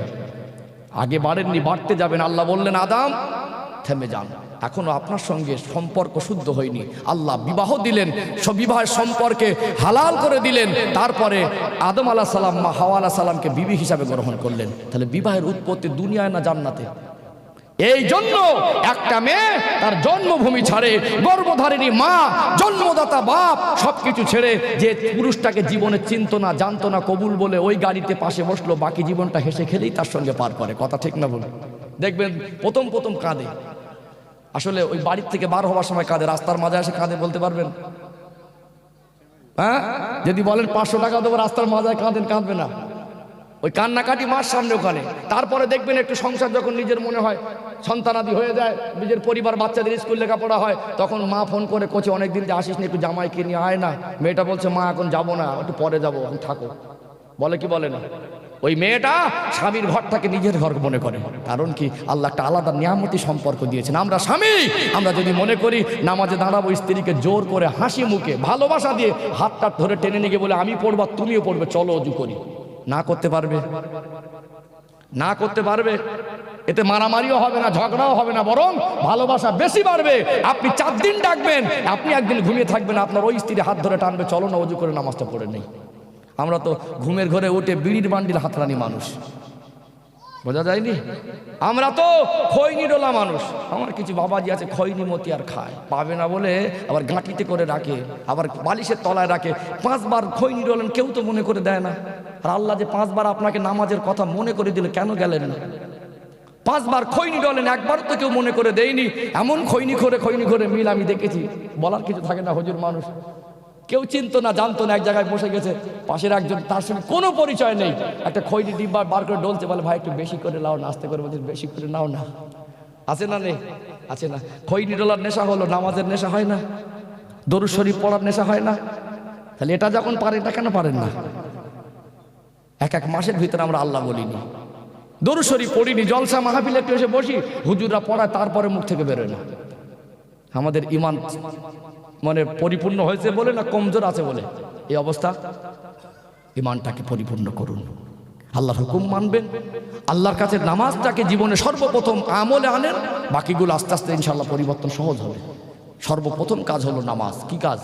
আগে বাড়েননি, বাড়তে যাবেন। আল্লাহ বললেন, আদম থেমে যান, এখনো আপনার সঙ্গে সম্পর্ক শুদ্ধ হয়নি। আল্লাহ বিবাহ দিলেন, বিবাহের সম্পর্কে হালাল করে দিলেন। তারপরে আদম আলাইহিস সালাম মা হাওয়া আলাইহিস সালামকে বিবি হিসাবে গ্রহণ করলেন। তাহলে বিবাহের উৎপত্তি দুনিয়ায় না জান্নাতে? এই জন্য একটা মেয়ে তার জন্মভূমি ছাড়ে, গর্ভধারিণী মা, জন্মদাতা বাপ সবকিছু ছেড়ে, যে পুরুষটাকে জীবনে চিনত না, জানতো না, কবুল বলে ওই গাড়িতে পাশে বসলো, বাকি জীবনটা হেসে খেলেই তার সঙ্গে পার করে। কথা ঠিক না বলে? দেখবেন প্রথম প্রথম কাঁদে, আসলে ওই বাড়ির থেকে বার হওয়ার সময় কাঁদে, রাস্তার মাঝে এসে কাঁদে, বলতে পারবেন? হ্যাঁ, যদি বলেন 500 টাকা দেবো, রাস্তার মাঝে কাঁদেন, কাঁদবে না। ওই কান্নাকাটি মার সামনে ওখানে। তারপরে দেখবেন একটু সংসার যখন নিজের মনে হয়, সন্তানাদি হয়ে যায়, নিজের পরিবার, বাচ্চাদের স্কুল লেখাপড়া হয়, তখন মা ফোন করে কোচে অনেকদিন যে আসিস না, একটু জামাইকে নিয়ে আয় না। মেয়েটা বলছে, মা এখন যাবো না, একটু পরে যাবো, এখন থাকো। বলে কি বলে না? ওই মেয়েটা স্বামীর ঘরটাকে নিজের ঘর মনে করে। কারণ কি? আল্লাহ একটা আলাদা নিয়ামতি সম্পর্ক দিয়েছেন। আমরা স্বামী, আমরা যদি মনে করি নামাজে দাঁড়াবো, স্ত্রীকে জোর করে হাসি মুখে ভালোবাসা দিয়ে হাতটা ধরে টেনে নিয়ে গিয়ে বলে, আমি পড়বো তুমিও পড়বে, চলো অজু করি, না করতে পারবে? না করতে পারবে? এতে মারামারিও হবে না, ঝগড়াও হবে না, বরং ভালোবাসা বেশি বাড়বে। আপনি 4 দিন ডাকবেন, আপনি একদিন ঘুমিয়ে থাকবেন, আপনার ওই স্ত্রী হাত ধরে টানবে, চলো না অজু করে নামাজটা পড়ে নেই। আমরা তো ঘুমের ঘরে উঠে বিড়ির বান্ডিল হাতরানি মানুষ, বোঝা যায়নি? আমরা তো খৈনি ডোলা মানুষ। আমার কিছু বাবাজি আছে খৈনি মতি আর খায়, পাবে না বলে আবার গাঁটিতে করে রাখে, আবার বালিশের তলায় রাখে। 5 বার খৈনি ডোলেন, কেউ তো মনে করে দেয় না। আর আল্লাহ যে 5 বার আপনাকে নামাজের কথা মনে করে দিলে, কেন গেলেন না? 5 বার খৈনি ডলেন, একবার তো কেউ মনে করে দেয়নি। এমন খৈনি করে মিল আমি দেখেছি, বলার কিছু থাকে না। হুজুর মানুষ, কেউ চিনতো না, জানতো না, এক জায়গায় বসে গেছে, পাশের একজন, তার সঙ্গে কোনো পরিচয় নেই, একটা খৈনি ডিব্বা বার করে ডলছে, বলে ভাই একটু বেশি করে নাও না, আস্তে করে বলছে বেশি করে নাও না। আছে না? নেই? আছে না? খৈনি ডলার নেশা হলো, নামাজের নেশা হয় না? দরুদ শরীফ পড়ার নেশা হয় না? তাহলে এটা যখন পারে, এটা কেন পারেন না? এক মাসের ভিতরে আমরা আল্লাহ বলিনি, দরুদ শরীফ পড়িনি, জলসা মাহফিলে একটু এসে বসি, হুজুররা পড়ায়, তারপরে মুখ থেকে বেরোয় না। আমাদের ঈমান মানে পরিপূর্ণ হয়েছে বলে না কমজোর আছে বলে এই অবস্থা? ঈমানটাকে পরিপূর্ণ করুন, আল্লাহর হুকুম মানবেন, আল্লাহর কাছে নামাজটাকে জীবনে সর্বপ্রথম আমলে আনেন, বাকিগুলো আস্তে আস্তে ইনশাআল্লাহ পরিবর্তন সহজ হবে। সর্বপ্রথম কাজ হলো নামাজ। কি কাজ?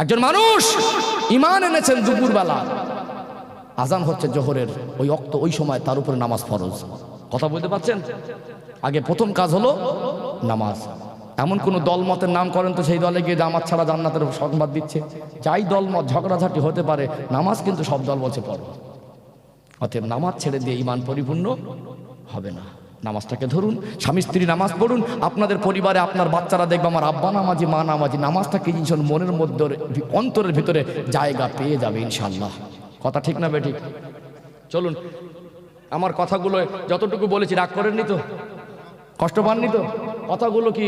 একজন মানুষ ঈমান এনেছেন, দুপুরবেলা আজান হচ্ছে জোহরের, ওই ওয়াক্ত, ওই সময় তার উপরে নামাজ ফরজ। কথা বলতে পারছেন? আগে প্রথম কাজ হলো নামাজ। এমন কোন দলমতের নাম করেন তো সেই দলে গিয়ে জামাত ছাড়া জান্নাতের সংবাদ দিচ্ছে। যাই দলমত ঝগড়াঝাটি হতে পারে, নামাজ কিন্তু সব দল বলছে পড়ো। অতএব নামাজ ছেড়ে দিয়ে ঈমান পরিপূর্ণ হবে না। নামাজটাকে ধরুন, স্বামী স্ত্রী নামাজ পড়ুন, আপনাদের পরিবারে আপনার বাচ্চারা দেখবে আমার আব্বা নামাজি, মা নামাজি। নামাজটাকে জিনিস মনের মধ্যে, অন্তরের ভিতরে জায়গা পেয়ে যাবে ইনশাআল্লাহ। কথা ঠিক না বেঠিক? চলুন, আমার কথাগুলো যতটুকু বলেছি রাগ করেননি তো? কষ্ট পাননি তো? কথাগুলো কি